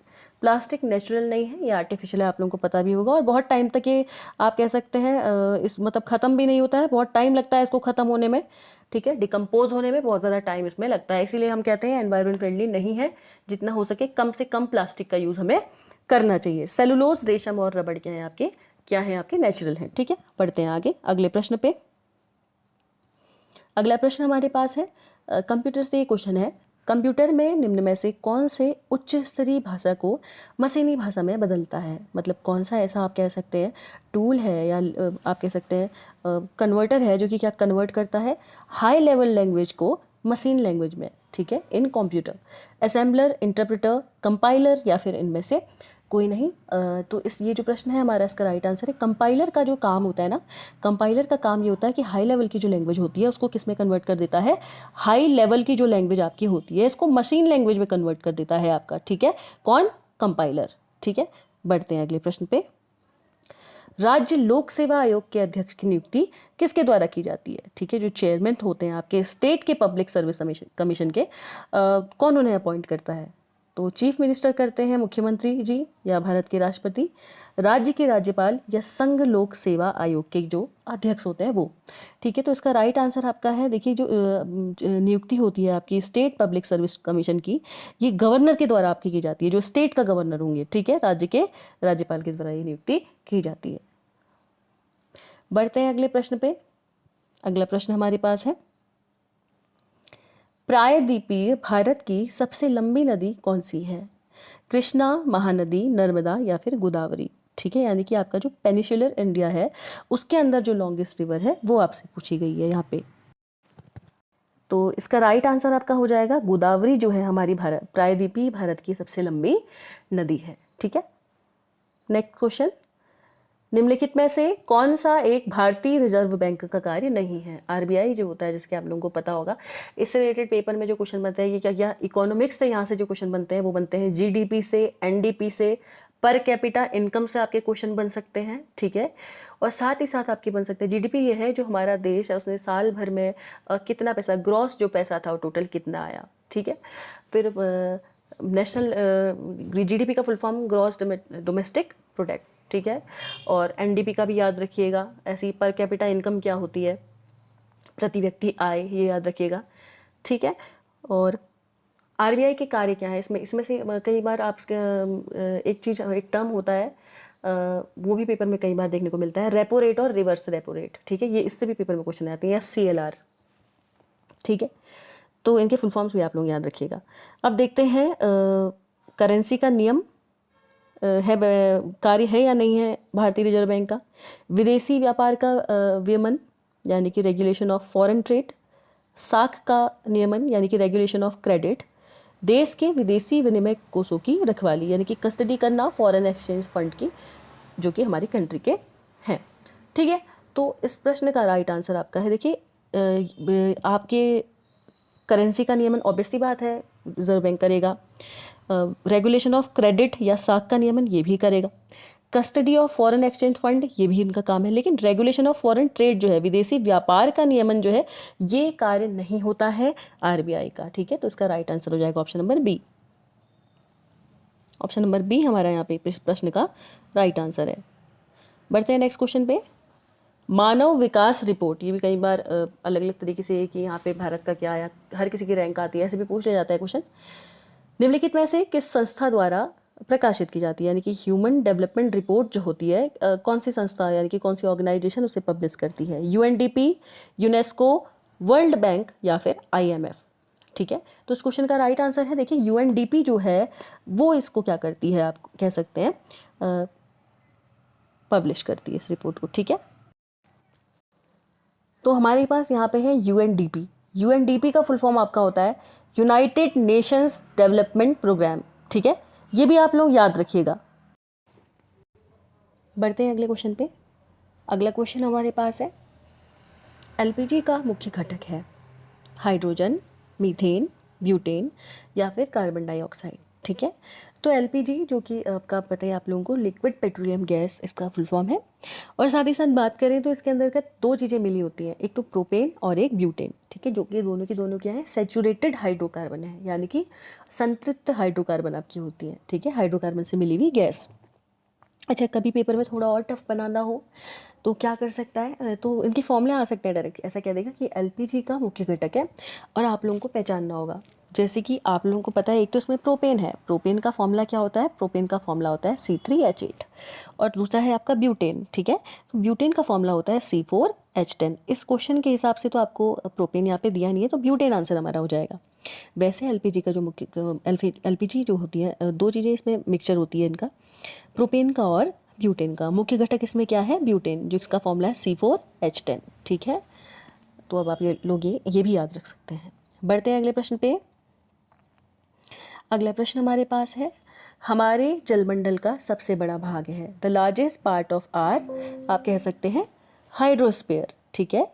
प्लास्टिक नेचुरल नहीं है, ये आर्टिफिशियल है, आप लोगों को पता भी होगा, और बहुत टाइम तक ये आप कह सकते हैं इस मतलब ख़त्म भी नहीं होता है, बहुत टाइम लगता है इसको ख़त्म होने में, ठीक है, डिकम्पोज होने में बहुत ज़्यादा टाइम इसमें लगता है। इसीलिए हम कहते हैं एनवायरमेंट फ्रेंडली नहीं है, जितना हो सके कम से कम प्लास्टिक का यूज़ हमें करना चाहिए। सेलुलोज, रेशम और रबड़ क्या है आपके नेचुरल हैं, ठीक है। पढ़ते हैं आगे अगले प्रश्न पे। अगला प्रश्न हमारे पास है, कंप्यूटर से ये क्वेश्चन है, कंप्यूटर में निम्न में से कौन से उच्च स्तरीय भाषा को मशीनी भाषा में बदलता है? मतलब कौन सा ऐसा आप कह सकते हैं टूल है, या आप कह सकते हैं कन्वर्टर है जो कि क्या कन्वर्ट करता है हाई लेवल लैंग्वेज को मशीन लैंग्वेज में, ठीक है, इन कंप्यूटर। असेंबलर, इंटरप्रेटर, कंपाइलर या फिर इनमें से कोई नहीं। तो ये जो प्रश्न है हमारा, इसका राइट आंसर है कंपाइलर का जो काम होता है ना, कंपाइलर का काम ये होता है कि हाई लेवल की जो लैंग्वेज होती है उसको किस में कन्वर्ट कर देता है, हाई लेवल की जो लैंग्वेज आपकी होती है इसको मशीन लैंग्वेज में कन्वर्ट कर देता है आपका, ठीक है, कौन, कंपाइलर, ठीक है। बढ़ते हैं अगले प्रश्न पे। राज्य लोक सेवा आयोग के अध्यक्ष की नियुक्ति किसके द्वारा की जाती है? ठीक है, जो चेयरमैन होते हैं आपके स्टेट के पब्लिक सर्विस कमीशन के, कौन उन्हें अपॉइंट करता है? तो चीफ मिनिस्टर करते हैं, मुख्यमंत्री जी, या भारत के राष्ट्रपति, राज्य के राज्यपाल, या संघ लोक सेवा आयोग के जो अध्यक्ष होते हैं वो, ठीक है। तो इसका राइट आंसर आपका है, देखिए जो नियुक्ति होती है आपकी स्टेट पब्लिक सर्विस कमीशन की, ये गवर्नर के द्वारा आपकी की जाती है, जो स्टेट का गवर्नर होंगे, ठीक है, राज्य के राज्यपाल के द्वारा ये नियुक्ति की जाती है। बढ़ते हैं अगले प्रश्न पे। अगला प्रश्न हमारे पास है, प्रायद्वीपीय भारत की सबसे लंबी नदी कौन सी है? कृष्णा, महानदी, नर्मदा या फिर गोदावरी, ठीक है। यानी कि आपका जो पेनिसुलर इंडिया है उसके अंदर जो लॉन्गेस्ट रिवर है वो आपसे पूछी गई है यहाँ पे। तो इसका राइट आंसर आपका हो जाएगा गोदावरी, जो है हमारी प्रायद्वीपीय भारत की सबसे लंबी नदी है, ठीक है। नेक्स्ट क्वेश्चन, निम्नलिखित में से कौन सा एक भारतीय रिजर्व बैंक का कार्य नहीं है? आरबीआई जो होता है, जिसके आप लोगों को पता होगा, इससे रिलेटेड पेपर में जो क्वेश्चन बनते हैं ये क्या क्या इकोनॉमिक्स से यहाँ से जो क्वेश्चन बनते हैं वो बनते हैं जीडीपी से, एनडीपी से, पर कैपिटा इनकम से आपके क्वेश्चन बन सकते हैं, ठीक है। और साथ ही साथ आपके बन सकते हैं जीडीपी, ये है जो हमारा देश है उसने साल भर में कितना पैसा, ग्रॉस जो पैसा था वो टोटल कितना आया, ठीक है। फिर नेशनल जीडीपी का full form gross domestic product, ठीक है। और एनडीपी का भी याद रखिएगा। ऐसी पर कैपिटा इनकम क्या होती है, प्रति व्यक्ति आय, ये याद रखिएगा, ठीक है। और आरबीआई के कार्य क्या है, इसमें से कई बार आप एक चीज़, एक टर्म होता है वो भी पेपर में कई बार देखने को मिलता है, रेपो रेट और रिवर्स रेपो रेट, ठीक है। ये इससे भी पेपर में क्वेश्चन आते हैं, या CLR, ठीक है। तो इनके फुल फॉर्म्स भी आप लोग याद रखिएगा। अब देखते हैं करेंसी का नियम है, कार्य है या नहीं है भारतीय रिजर्व बैंक का। विदेशी व्यापार का विनियमन यानी कि रेगुलेशन ऑफ फॉरेन ट्रेड, साख का नियमन यानी कि रेगुलेशन ऑफ क्रेडिट, देश के विदेशी विनिमय कोषों की रखवाली यानी कि कस्टडी करना फॉरेन एक्सचेंज फंड की, जो कि हमारी कंट्री के हैं, ठीक है। तो इस प्रश्न का राइट आंसर आपका है, देखिए आपके करेंसी का नियमन ऑब्वियसली बात है रिजर्व बैंक करेगा, रेगुलेशन ऑफ क्रेडिट या साख का नियमन ये भी करेगा, custody of foreign exchange fund ये भी इनका काम है, लेकिन रेगुलेशन ऑफ फॉरेन ट्रेड जो है, विदेशी व्यापार का नियमन जो है, ये कार्य नहीं होता है आरबीआई का, ठीक है। तो इसका राइट आंसर हो जाएगा option number B. Option number B हमारा यहाँ पे प्रश्न का राइट आंसर है। बढ़ते हैं नेक्स्ट क्वेश्चन पे। मानव विकास रिपोर्ट, ये भी कई बार अलग अलग तरीके से कि यहाँ पे भारत का क्या आया, हर किसी की रैंक आती है, ऐसे भी पूछ लिया जाता है क्वेश्चन। निम्नलिखित में से किस संस्था द्वारा प्रकाशित की जाती है, यानी कि ह्यूमन डेवलपमेंट रिपोर्ट जो होती है कौन सी संस्था यानी कि कौन सी ऑर्गेनाइजेशन उसे पब्लिश करती है? यूएनडीपी, यूनेस्को, वर्ल्ड बैंक या फिर IMF, ठीक है। तो इस क्वेश्चन का राइट आंसर है, देखिए यूएनडीपी जो है वो इसको क्या करती है, आप कह सकते हैं पब्लिश करती है इस रिपोर्ट को, ठीक है। तो हमारे पास यहाँ पे है यूएनडीपी। यूएनडीपी का फुल फॉर्म आपका होता है यूनाइटेड नेशंस डेवलपमेंट प्रोग्राम, ठीक है। ये भी आप लोग याद रखिएगा। बढ़ते हैं अगले क्वेश्चन पे। अगला क्वेश्चन हमारे पास है, एलपीजी का मुख्य घटक है हाइड्रोजन, मीथेन, ब्यूटेन या फिर कार्बन डाइऑक्साइड, ठीक है। तो एलपीजी जो कि आपका पता है आप लोगों को, लिक्विड पेट्रोलियम गैस इसका फुल फॉर्म है। और साथ ही साथ बात करें तो इसके अंदर का दो चीज़ें मिली होती हैं, एक तो प्रोपेन और एक ब्यूटेन, ठीक है, जो कि दोनों की दोनों क्या है, सैचुरेटेड हाइड्रोकार्बन है, यानी कि संतृप्त हाइड्रोकार्बन आपकी होती है, ठीक है, हाइड्रोकार्बन से मिली हुई गैस। अच्छा, कभी पेपर में थोड़ा और टफ बनाना हो तो क्या कर सकता है, तो इनके फॉर्मूले आ सकते हैं डायरेक्ट, ऐसा कह देगा कि एलपीजी का मुख्य घटक है और आप लोगों को पहचानना होगा। जैसे कि आप लोगों को पता है एक तो इसमें प्रोपेन है, प्रोपेन का फॉर्मूला क्या होता है, प्रोपेन का फॉर्मूला होता है C3H8, और दूसरा है आपका ब्यूटेन, ठीक है। तो ब्यूटेन का फॉर्मूला होता है C4H10। इस क्वेश्चन के हिसाब से तो आपको प्रोपेन यहाँ पे दिया नहीं है, तो ब्यूटेन आंसर हमारा हो जाएगा। वैसे एलपीजी का जो मुख्य एलपीजी जो होती है, दो चीज़ें इसमें मिक्सचर होती है इनका, प्रोपेन का और ब्यूटेन का। मुख्य घटक इसमें क्या है, ब्यूटेन, जो इसका फॉर्मूला है C4H10, ठीक है। तो अब आप लोग ये भी याद रख सकते हैं। बढ़ते हैं अगले प्रश्न पे। अगला प्रश्न हमारे पास है, हमारे जलमंडल का सबसे बड़ा भाग है, the largest part of or, आप कह सकते हैं हाइड्रोस्फीयर, ठीक है।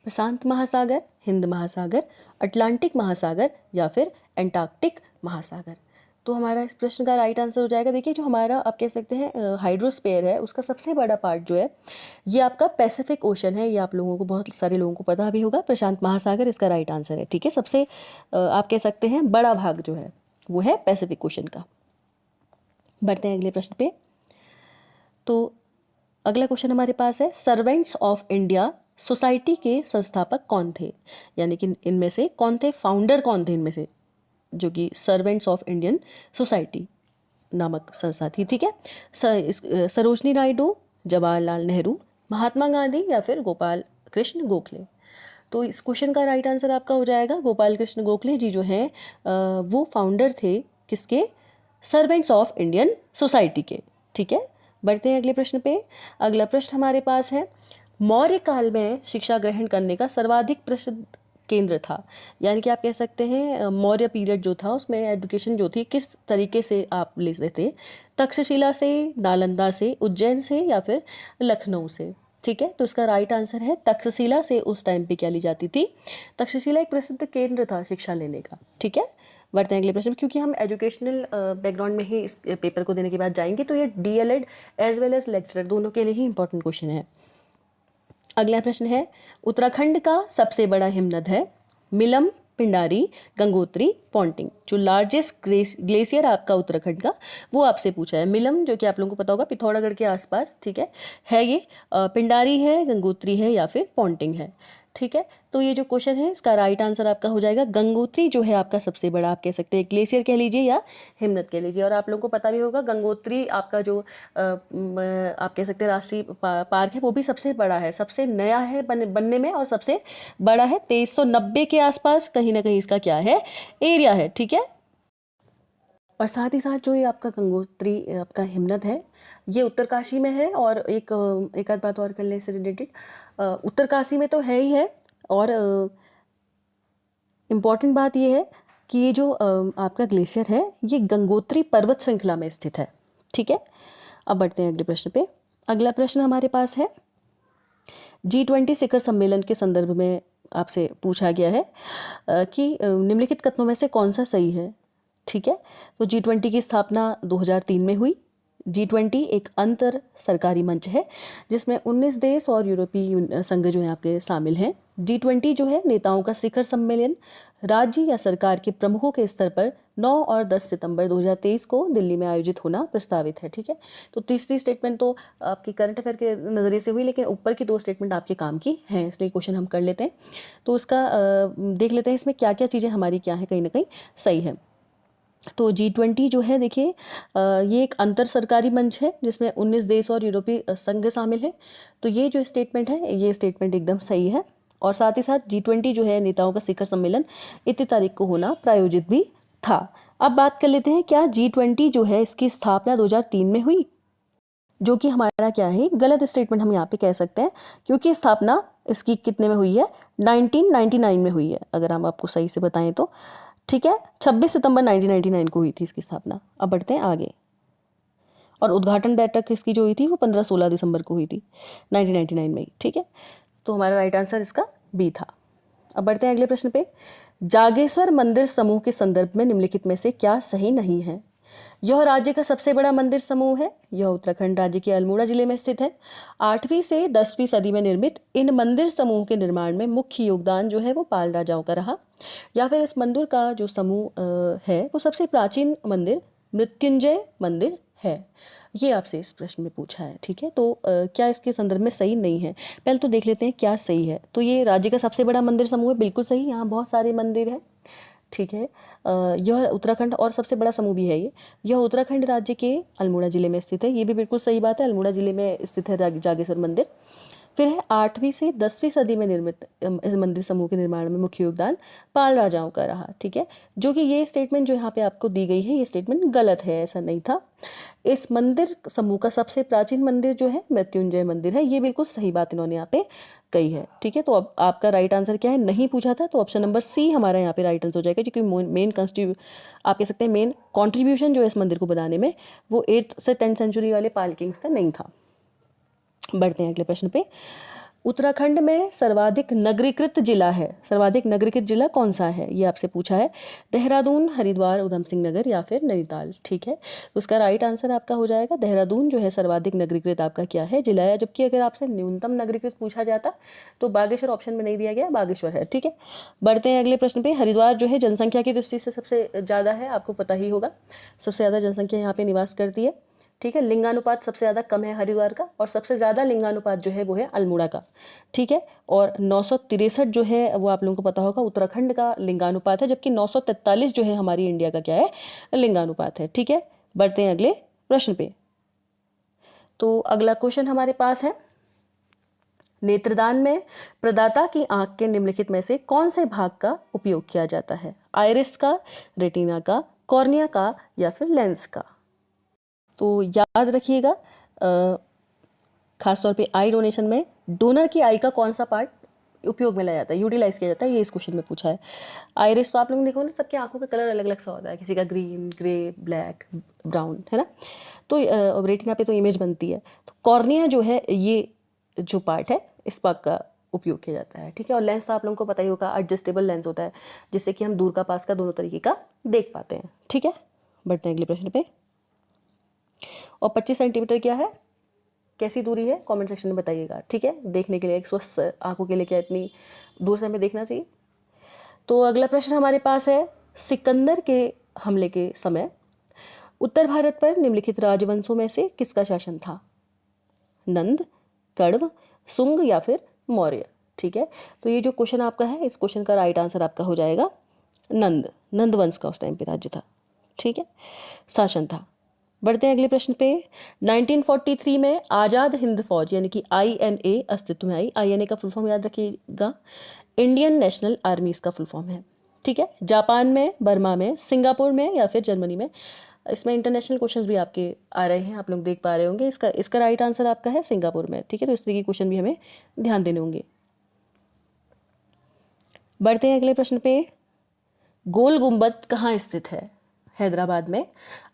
प्रशांत महासागर, हिंद महासागर, अटलांटिक महासागर या फिर एंटार्क्टिक महासागर। तो हमारा इस प्रश्न का राइट आंसर हो जाएगा, देखिए जो हमारा आप कह सकते हैं हाइड्रोस्फीयर है, उसका सबसे बड़ा पार्ट जो है ये आपका पैसिफिक ओशन है। ये आप लोगों को, बहुत सारे लोगों को पता भी होगा, प्रशांत महासागर इसका राइट आंसर है, ठीक है। सबसे आप कह सकते हैं बड़ा भाग जो है वो है पैसिफिक ओशन का। बढ़ते हैं अगले प्रश्न पे। तो अगला क्वेश्चन हमारे पास है, सर्वेंट्स ऑफ इंडिया सोसाइटी के संस्थापक कौन थे, यानी कि इनमें से कौन थे, फाउंडर कौन थे इनमें से, जो कि सर्वेंट्स ऑफ इंडियन सोसाइटी नामक संस्था थी, ठीक है। सरोजनी नायडू, जवाहरलाल नेहरू, महात्मा गांधी या फिर गोपाल कृष्ण गोखले। तो इस क्वेश्चन का राइट आंसर आपका हो जाएगा गोपाल कृष्ण गोखले जी जो हैं वो फाउंडर थे किसके, सर्वेंट्स ऑफ इंडियन सोसाइटी के, ठीक है। बढ़ते हैं अगले प्रश्न पे। अगला प्रश्न हमारे पास है, मौर्य काल में शिक्षा ग्रहण करने का सर्वाधिक प्रसिद्ध केंद्र था, यानी कि आप कह सकते हैं मौर्य पीरियड जो था उसमें एजुकेशन जो थी किस तरीके से आप लेते थे, तक्षशिला से, नालंदा से, उज्जैन से या फिर लखनऊ से। ठीक है, तो इसका राइट आंसर है तक्षशिला से उस टाइम पे क्या ली जाती थी, तक्षशिला एक प्रसिद्ध केंद्र था शिक्षा लेने का। ठीक है, बढ़ते हैं अगले प्रश्न, क्योंकि हम एजुकेशनल बैकग्राउंड में ही इस पेपर को देने के बाद जाएंगे, तो ये DElEd as well as lecturer दोनों के लिए ही इंपॉर्टेंट क्वेश्चन है। अगला प्रश्न है, उत्तराखंड का सबसे बड़ा हिमनद है मिलम, पिंडारी, गंगोत्री, पॉन्टिंग। जो लार्जेस्ट ग्लेशियर आपका उत्तराखंड का वो आपसे पूछा है। मिलम जो कि आप लोगों को पता होगा पिथौरागढ़ के आसपास, ठीक है ये। पिंडारी है, गंगोत्री है या फिर पॉन्टिंग है। ठीक है, तो ये जो क्वेश्चन है इसका राइट आंसर आपका हो जाएगा गंगोत्री, जो है आपका सबसे बड़ा, आप कह सकते हैं ग्लेशियर कह लीजिए या हिमनद कह लीजिए। और आप लोगों को पता भी होगा गंगोत्री आपका जो आप कह सकते हैं राष्ट्रीय पार्क है वो भी सबसे बड़ा है, सबसे नया है बनने में और सबसे बड़ा है। 2390 के आसपास कहीं ना कहीं इसका क्या है, एरिया है। ठीक है, और साथ ही साथ जो ये आपका गंगोत्री आपका हिमनद है ये उत्तरकाशी में है। और एक आध बात और कर लें इससे रिलेटेड, उत्तरकाशी में तो है ही है, और इम्पॉर्टेंट बात ये है कि ये जो आपका ग्लेशियर है ये गंगोत्री पर्वत श्रृंखला में स्थित है। ठीक है, अब बढ़ते हैं अगले प्रश्न पे। अगला प्रश्न हमारे पास है, G20 शिखर सम्मेलन के संदर्भ में आपसे पूछा गया है कि निम्नलिखित कथनों में से कौन सा सही है। ठीक है, तो G20 की स्थापना 2003 में हुई। G20 एक अंतर सरकारी मंच है जिसमें 19 देश और यूरोपीय संघ जो है आपके शामिल हैं। G20 जो है नेताओं का शिखर सम्मेलन राज्य या सरकार के प्रमुखों के स्तर पर 9 और 10 सितंबर 2023 को दिल्ली में आयोजित होना प्रस्तावित है। ठीक है, तो तीसरी स्टेटमेंट तो आपकी करंट अफेयर के नज़रिए से हुई, लेकिन ऊपर की दो स्टेटमेंट आपके काम की हैं, इसलिए क्वेश्चन हम कर लेते हैं। तो उसका देख लेते हैं इसमें क्या क्या चीज़ें हमारी क्या है, कहीं ना कहीं सही है। तो G20 जो है देखिए ये एक अंतर सरकारी मंच है जिसमें 19 देश और यूरोपीय संघ शामिल है। तो ये जो स्टेटमेंट है ये स्टेटमेंट एकदम सही है। और साथ ही साथ G20 जो है नेताओं का शिखर सम्मेलन इतनी तारीख को होना प्रायोजित भी था। अब बात कर लेते हैं क्या G20 जो है इसकी स्थापना 2003 में हुई, जो कि हमारा क्या है गलत स्टेटमेंट हम यहाँ पे कह सकते हैं, क्योंकि स्थापना इसकी कितने में हुई है, 1999 में हुई है, अगर हम आपको सही से बताएं तो। ठीक है, 26 सितंबर 1999 को हुई थी इसकी स्थापना। अब बढ़ते हैं आगे, और उद्घाटन बैठक इसकी जो हुई थी वो 15-16 दिसंबर को हुई थी 1999 में। ठीक है, तो हमारा राइट आंसर इसका बी था। अब बढ़ते हैं अगले प्रश्न पे, जागेश्वर मंदिर समूह के संदर्भ में निम्नलिखित में से क्या सही नहीं है। यह राज्य का सबसे बड़ा मंदिर समूह है। यह उत्तराखंड राज्य के अल्मोड़ा जिले में स्थित है। 8वीं से 10वीं सदी में निर्मित इन मंदिर समूह के निर्माण में मुख्य योगदान जो है वो पाल राजाओं का रहा। या फिर इस मंदिर का जो समूह है वो सबसे प्राचीन मंदिर मृत्युंजय मंदिर है। ये आपसे इस प्रश्न में पूछा है। ठीक है, तो क्या इसके संदर्भ में सही नहीं है, पहले तो देख लेते हैं क्या सही है। तो ये राज्य का सबसे बड़ा मंदिर समूह है, बिल्कुल सही, यहाँ बहुत सारे मंदिर हैं। ठीक है, यह उत्तराखंड और सबसे बड़ा समूह भी है ये। यह उत्तराखंड राज्य के अल्मोड़ा जिले में स्थित है, ये भी बिल्कुल सही बात है, अल्मोड़ा जिले में स्थित है जागेश्वर मंदिर। फिर है 8वीं से 10वीं सदी में निर्मित इस मंदिर समूह के निर्माण में मुख्य योगदान पाल राजाओं का रहा। ठीक है, जो कि ये स्टेटमेंट जो यहाँ पे आपको दी गई है ये स्टेटमेंट गलत है, ऐसा नहीं था। इस मंदिर समूह का सबसे प्राचीन मंदिर जो है मृत्युंजय मंदिर है, ये बिल्कुल सही बात इन्होंने यहाँ पे कही है। ठीक है, तो अब आपका राइट आंसर क्या है, नहीं पूछा था, तो ऑप्शन नंबर सी हमारा यहाँ पे राइट आंसर हो जाएगा, क्योंकि मेन आप कह सकते हैं मेन कॉन्ट्रीब्यूशन जो है इस मंदिर को बनाने में वो 8th से 10th सेंचुरी वाले पाल किंग्स का नहीं था। बढ़ते हैं अगले प्रश्न पे, उत्तराखंड में सर्वाधिक नगरीकृत जिला है, सर्वाधिक नगरीकृत जिला कौन सा है, ये आपसे पूछा है। देहरादून, हरिद्वार, उधम सिंह नगर या फिर नैनीताल। ठीक है, तो उसका राइट आंसर आपका हो जाएगा देहरादून जो है सर्वाधिक नगरीकृत आपका क्या है, जिला है। जबकि अगर आपसे न्यूनतम नगरीकृत पूछा जाता तो बागेश्वर ऑप्शन में नहीं दिया गया, बागेश्वर है। ठीक है, बढ़ते हैं अगले प्रश्न पे, हरिद्वार जो है जनसंख्या की दृष्टि से सबसे ज़्यादा है, आपको पता ही होगा, सबसे ज़्यादा जनसंख्या यहाँ पे निवास करती है। ठीक है, लिंगानुपात सबसे ज़्यादा कम है हरिद्वार का, और सबसे ज़्यादा लिंगानुपात जो है वो है अल्मोड़ा का। ठीक है, और 963 जो है वो आप लोगों को पता होगा उत्तराखंड का लिंगानुपात है, जबकि 943 जो है हमारी इंडिया का क्या है, लिंगानुपात है। ठीक है, बढ़ते हैं अगले प्रश्न पे। तो अगला क्वेश्चन हमारे पास है, नेत्रदान में प्रदाता की आंख के निम्नलिखित में से कौन से भाग का उपयोग किया जाता है, आइरिस का, रेटिना का, कॉर्निया का या फिर लेंस का। तो याद रखिएगा खासतौर पे आई डोनेशन में डोनर की आई का कौन सा पार्ट उपयोग में लाया जाता है, यूटिलाइज किया जाता है, ये इस क्वेश्चन में पूछा है। आइरिस तो आप लोगों ने देखो ना, सबकी आंखों का कलर अलग अलग सा होता है, किसी का ग्रीन, ग्रे, ब्लैक, ब्राउन, है ना। तो रेटिना पे तो इमेज बनती है। तो कॉर्निया जो है, ये जो पार्ट है, इस पार्ट का उपयोग किया जाता है, ठीक है। और लेंस तो आप लोगों को पता ही होगा, एडजस्टेबल लेंस होता है, जिससे कि हम दूर का पास का दोनों तरीके का देख पाते हैं, ठीक है। बढ़ते हैं अगले प्रश्न पे। और 25 सेंटीमीटर क्या है, कैसी दूरी है, कमेंट सेक्शन में बताइएगा, ठीक है। देखने के लिए, एक स्वस्थ आंखों के लिए क्या इतनी दूर से हमें देखना चाहिए। तो अगला प्रश्न हमारे पास है, सिकंदर के हमले के समय उत्तर भारत पर निम्नलिखित राजवंशों में से किसका शासन था? नंद, कण्व, सुंग या फिर मौर्य, ठीक है। तो ये जो क्वेश्चन आपका है, इस क्वेश्चन का राइट आंसर आपका हो जाएगा नंद। नंद वंश का उस टाइम पे राज्य था, ठीक है, शासन था। बढ़ते हैं अगले प्रश्न पे। 1943 में आज़ाद हिंद फौज यानी कि INA अस्तित्व में आई। INA का फुल फॉर्म याद रखिएगा, इंडियन नेशनल आर्मी इसका फुल फॉर्म है, ठीक है। जापान में, बर्मा में, सिंगापुर में या फिर जर्मनी में। इसमें इंटरनेशनल क्वेश्चंस भी आपके आ रहे हैं, आप लोग देख पा रहे होंगे। इसका राइट आंसर आपका है सिंगापुर में, ठीक है। तो इस तरीके के क्वेश्चन भी हमें ध्यान देने होंगे। बढ़ते हैं अगले प्रश्न पे। गोल गुंबद कहाँ स्थित है? हैदराबाद में,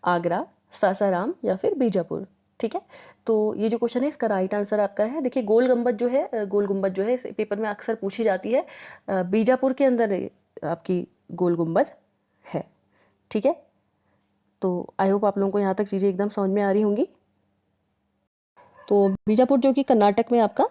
आगरा, सासाराम या फिर बीजापुर, ठीक है। तो ये जो क्वेश्चन है, इसका राइट आंसर आपका है, देखिए गोल गुंबद जो है, गोल गुंबद जो है पेपर में अक्सर पूछी जाती है। बीजापुर के अंदर आपकी गोल गुंबद है, ठीक है। तो आई होप आप लोगों को यहाँ तक चीज़ें एकदम समझ में आ रही होंगी। तो बीजापुर जो कि कर्नाटक में आपका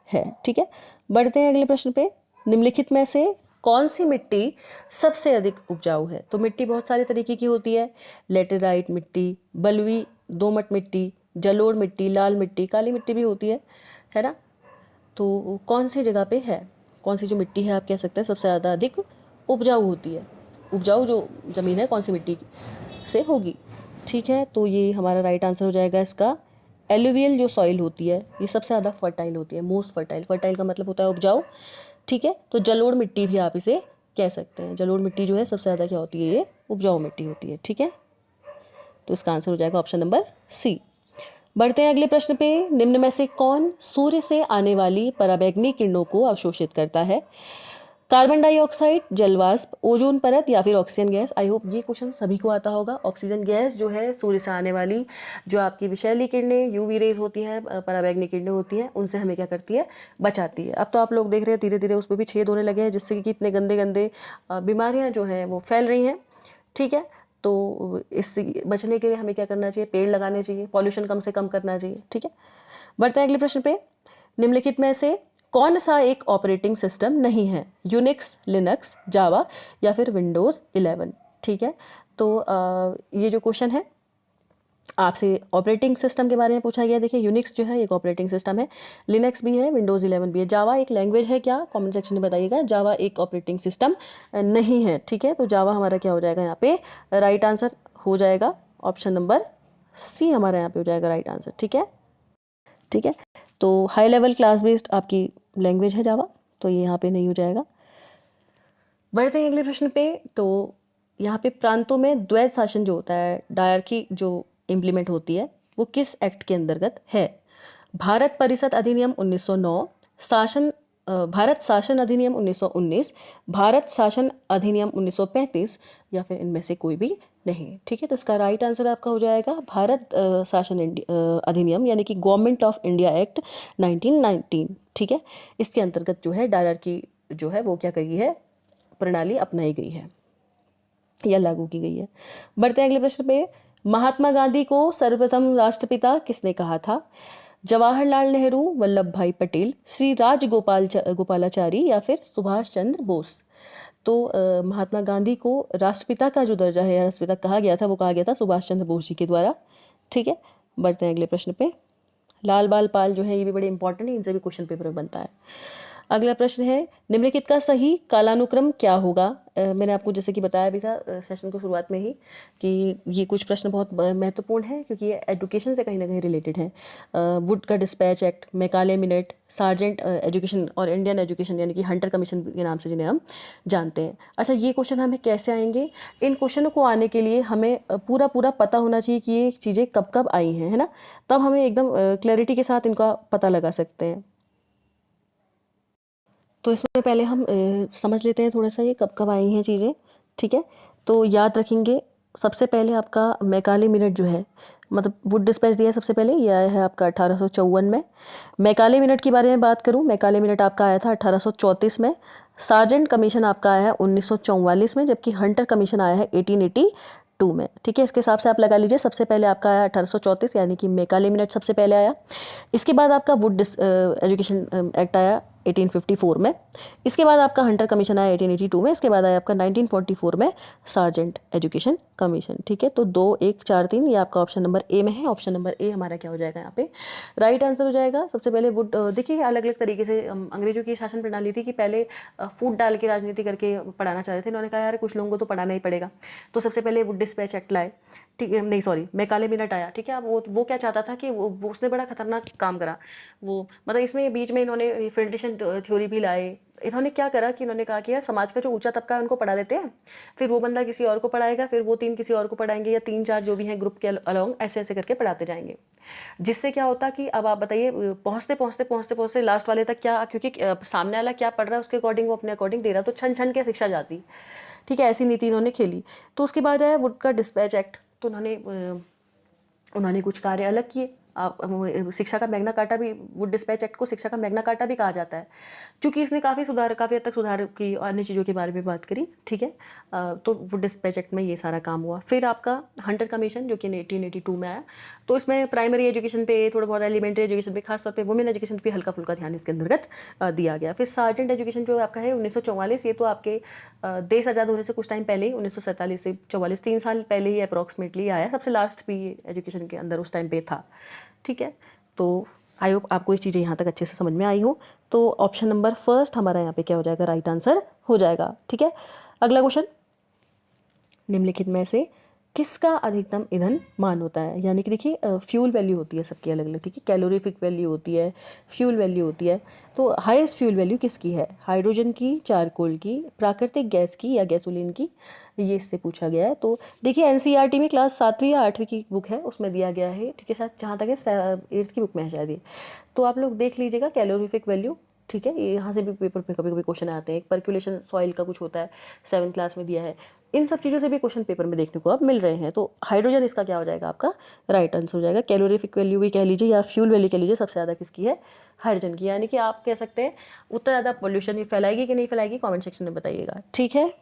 है, ठीक है। बढ़ते हैं अगले प्रश्न पे। निम्नलिखित में से कौन सी मिट्टी सबसे अधिक उपजाऊ है? तो मिट्टी बहुत सारे तरीके की होती है, लेटेराइट मिट्टी, बलुई दोमट मिट्टी, जलोढ़ मिट्टी, लाल मिट्टी, काली मिट्टी भी होती है ना। तो कौन सी जगह पे है, कौन सी जो मिट्टी है आप कह सकते हैं सबसे ज़्यादा अधिक उपजाऊ होती है, उपजाऊ जो ज़मीन है कौन सी मिट्टी से होगी, ठीक है। तो ये हमारा राइट आंसर हो जाएगा इसका एलुवियल जो सॉइल होती है, ये सबसे ज़्यादा फर्टाइल होती है, मोस्ट फर्टाइल। फर्टाइल का मतलब होता है उपजाऊ, ठीक है। तो जलोढ़ मिट्टी भी आप इसे कह सकते हैं। जलोढ़ मिट्टी जो है सबसे ज़्यादा क्या होती है, ये उपजाऊ मिट्टी होती है, ठीक है। तो इसका आंसर हो जाएगा ऑप्शन नंबर सी। बढ़ते हैं अगले प्रश्न पे। निम्न में से कौन सूर्य से आने वाली पराबैंगनी किरणों को अवशोषित करता है? कार्बन डाइऑक्साइड, जलवाष्प, ओजोन परत या फिर ऑक्सीजन गैस। आई होप ये क्वेश्चन सभी को आता होगा। ऑक्सीजन गैस जो है सूर्य से आने वाली जो आपकी विषैली किरणें, UV रेज होती हैं, पराबैंगनी किरणें होती हैं, उनसे हमें क्या करती है, बचाती है। अब तो आप लोग देख रहे हैं धीरे धीरे उस पर भी छेद होने लगे हैं, जिससे कि इतने गंदे गंदे बीमारियां जो हैं वो फैल रही हैं, ठीक है। तो इस बचने के लिए हमें क्या करना चाहिए, पेड़ लगाने चाहिए, पॉल्यूशन कम से कम करना चाहिए, ठीक है। बढ़ते हैं अगले प्रश्न पे। निम्नलिखित में से कौन सा एक ऑपरेटिंग सिस्टम नहीं है? यूनिक्स, लिनक्स, जावा या फिर विंडोज़ 11, ठीक है। तो ये जो क्वेश्चन है आपसे ऑपरेटिंग सिस्टम के बारे में पूछा गया। देखिए यूनिक्स जो है एक ऑपरेटिंग सिस्टम है, लिनक्स भी है, विंडोज़ 11 भी है। जावा एक लैंग्वेज है क्या, कमेंट सेक्शन में बताइएगा। जावा एक ऑपरेटिंग सिस्टम नहीं है, ठीक है। तो जावा हमारा क्या हो जाएगा यहाँ पे, राइट आंसर हो जाएगा ऑप्शन नंबर सी, हमारा यहाँ पे हो जाएगा राइट आंसर, ठीक है, ठीक है। तो हाई लेवल क्लास बेस्ड आपकी लैंग्वेज है जावा, तो ये यहाँ पे नहीं हो जाएगा। बढ़ते हैं अगले प्रश्न पे। तो यहाँ पे प्रांतों में द्वैत शासन जो होता है, डायरकी जो इम्प्लीमेंट होती है, वो किस एक्ट के अंतर्गत है? भारत परिषद अधिनियम 1909, भारत शासन अधिनियम 1919, भारत शासन अधिनियम 1935 या फिर इनमें से कोई भी नहीं, ठीक है। तो इसका राइट आंसर आपका हो जाएगा भारत शासन अधिनियम यानी कि गवर्नमेंट ऑफ इंडिया एक्ट 1919, ठीक है। इसके अंतर्गत जो है डायरकी जो है वो क्या करी है, प्रणाली अपनाई गई है या लागू की गई है। बढ़ते हैं अगले प्रश्न पे। महात्मा गांधी को सर्वप्रथम राष्ट्रपिता किसने कहा था? जवाहरलाल नेहरू, वल्लभ भाई पटेल, श्री गोपालाचारी या फिर सुभाष चंद्र बोस। तो महात्मा गांधी को राष्ट्रपिता का जो दर्जा है या राष्ट्रपिता कहा गया था, वो कहा गया था सुभाष चंद्र बोस जी के द्वारा, ठीक है। बढ़ते हैं अगले प्रश्न पे। लाल बाल पाल जो है ये भी बड़े इंपॉर्टेंट है, इनसे भी क्वेश्चन पेपर में बनता है। अगला प्रश्न है, निम्नलिखित का सही कालानुक्रम क्या होगा? मैंने आपको जैसे कि बताया भी था सेशन को शुरुआत में ही कि ये कुछ प्रश्न बहुत महत्वपूर्ण है, क्योंकि ये एजुकेशन से कहीं ना कहीं रिलेटेड है। वुड का dispatch act, Macaulay minute, sergeant education और इंडियन एजुकेशन यानी कि हंटर कमीशन के नाम से जिन्हें हम जानते हैं। अच्छा, ये क्वेश्चन हमें कैसे आएंगे? इन क्वेश्चनों को आने के लिए हमें पूरा पूरा पता होना चाहिए कि ये चीज़ें कब कब आई हैं, है ना। तब हमें एकदम क्लैरिटी के साथ इनका पता लगा सकते हैं। तो इसमें पहले हम समझ लेते हैं थोड़ा सा ये कब कब आई हैं चीज़ें, ठीक है। तो याद रखेंगे, सबसे पहले आपका मैकाले मिनट जो है, मतलब वुड डिस्पैच दिया है सबसे पहले, ये आया है आपका 1854 में। मैकाले मिनट के बारे में बात करूं, मैकाले मिनट आपका आया था 1834 में। सार्जेंट कमीशन आपका आया है 1944 में, जबकि हंटर कमीशन आया है 1882 में, ठीक है। इसके हिसाब से आप लगा लीजिए, सबसे पहले आपका आया 1834, यानी कि मैकाले मिनट सबसे पहले आया। इसके बाद आपका वुड एजुकेशन एक्ट आया 1854 में। इसके बाद आपका हंटर कमीशन आया 1882 में। इसके बाद आया आपका 1944 में सार्जेंट एजुकेशन कमीशन, ठीक है। तो 2, 1, 4, 3 ये आपका ऑप्शन नंबर ए में है। ऑप्शन नंबर ए हमारा क्या हो जाएगा यहाँ पे, राइट आंसर हो जाएगा। सबसे पहले वुड, देखिए अलग अलग तरीके से अंग्रेजों की शासन प्रणाली थी कि पहले फूट डाल के राजनीति करके पढ़ाना चाहते थे। उन्होंने कहा यार कुछ लोगों को तो पढ़ाना ही पड़ेगा, तो सबसे पहले वुड डिस्पैच एक्ट लाए, ठीक है। नहीं सॉरी, मैकाले मिनट आया, ठीक है। अब वो क्या चाहता था कि वो उसने बड़ा खतरनाक काम करा। वो मतलब इसमें बीच में इन्होंने फिल्ट्रेशन थ्योरी भी लाए। इन्होंने क्या करा कि इन्होंने कहा कि यार समाज का जो ऊंचा तबका है उनको पढ़ा देते हैं, फिर वो बंदा किसी और को पढ़ाएगा, फिर वो 3 किसी और को पढ़ाएंगे, या 3-4 जो भी हैं ग्रुप के अलोंग ऐसे ऐसे करके पढ़ाते जाएंगे। जिससे क्या होता कि अब आप बताइए, पहुँचते पहुँचते पहुँचते पहुँचते लास्ट वाले तक क्या, क्योंकि सामने वाला क्या पढ़ रहा है उसके अकॉर्डिंग वो अपने अकॉर्डिंग दे रहा, तो छन छन के शिक्षा जाती, ठीक है। ऐसी नीति इन्होंने खेली। तो उसके बाद आया वुड का डिस्पैच एक्ट। तो उन्होंने कुछ कार्य अलग किए। आप शिक्षा का मैग्ना कार्टा भी, वुड डिस्पैच एक्ट को शिक्षा का मैग्ना कार्टा भी कहा जाता है, क्योंकि इसने काफ़ी हद तक सुधार की, अन्य चीज़ों के बारे में बात करी, ठीक है। तो वुड डिस्पैच एक्ट में ये सारा काम हुआ। फिर आपका हंटर कमीशन जो कि 1882 में आया। तो इसमें प्राइमरी एजुकेशन पे, थोड़ा बहुत एलिमेंट्री एजुकेशन पे, खासतौर पे वुमेन एजुकेशन पे हल्का फुल्का ध्यान इसके अंतर्गत दिया गया। फिर सार्जेंट एजुकेशन जो आपका है 1944, ये तो आपके देश आज़ाद होने से कुछ टाइम पहले ही, 1947 से 44, 3 साल पहले ही अप्रॉक्सीमेटली आया। सबसे लास्ट भी एजुकेशन के अंदर उस टाइम पे था, ठीक है। तो आई होप आपको ये चीज़ें यहाँ तक अच्छे से समझ में आई हो। तो ऑप्शन नंबर फर्स्ट हमारा यहाँ पे क्या हो जाएगा, राइट आंसर हो जाएगा, ठीक है। अगला क्वेश्चन, निम्नलिखित में से किसका अधिकतम ईंधन मान होता है। यानी कि देखिए फ्यूल वैल्यू होती है सबकी अलग अलग, ठीक है। कैलोरीफिक वैल्यू होती है, फ्यूल वैल्यू होती है। तो हाईएस्ट फ्यूल वैल्यू किसकी है, हाइड्रोजन की, चारकोल की, प्राकृतिक गैस की, या गैसोलीन की, ये इससे पूछा गया है। तो देखिए एनसीईआरटी में क्लास 7वीं या 8वीं की बुक है, उसमें दिया गया है, ठीक है। शायद जहाँ तक है 8th की बुक में है शायद ये। तो आप लोग देख लीजिएगा कैलोरीफिक वैल्यू, ठीक है। ये यहाँ से भी पेपर पे कभी कभी क्वेश्चन आते हैं। एक पर्कुलेशन सॉइल का कुछ होता है, 7th क्लास में दिया है। इन सब चीज़ों से भी क्वेश्चन पेपर में देखने को अब मिल रहे हैं। तो हाइड्रोजन इसका क्या हो जाएगा, आपका राइट आंसर हो जाएगा। कैलोरीफिक वैल्यू भी कह लीजिए या फ्यूल वैल्यू कह लीजिए, सबसे ज़्यादा किसकी है, हाइड्रोजन की। यानी कि आप कह सकते हैं उतना ज़्यादा पॉल्यूशन ये फैलाएगी कि नहीं फैलाएगी, कमेंट सेक्शन में बताइएगा, ठीक है।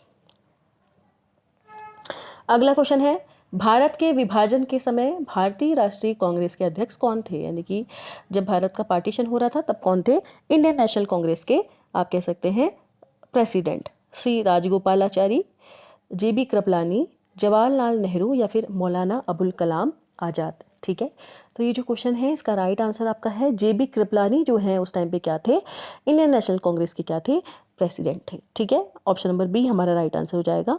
अगला क्वेश्चन है, भारत के विभाजन के समय भारतीय राष्ट्रीय कांग्रेस के अध्यक्ष कौन थे। यानी कि जब भारत का पार्टीशन हो रहा था तब कौन थे इंडियन नेशनल कांग्रेस के, आप कह सकते हैं प्रेसिडेंट, श्री राजगोपालाचारी, जेबी कृपलानी, जवाहरलाल नेहरू, या फिर मौलाना अबुल कलाम आज़ाद, ठीक है। तो ये जो क्वेश्चन है इसका राइट आंसर आपका है जेबी कृपलानी, जो है उस टाइम पे क्या थे, इंडियन नेशनल कांग्रेस के क्या थे, प्रेसिडेंट थे, ठीक है। ऑप्शन नंबर बी हमारा राइट आंसर हो जाएगा।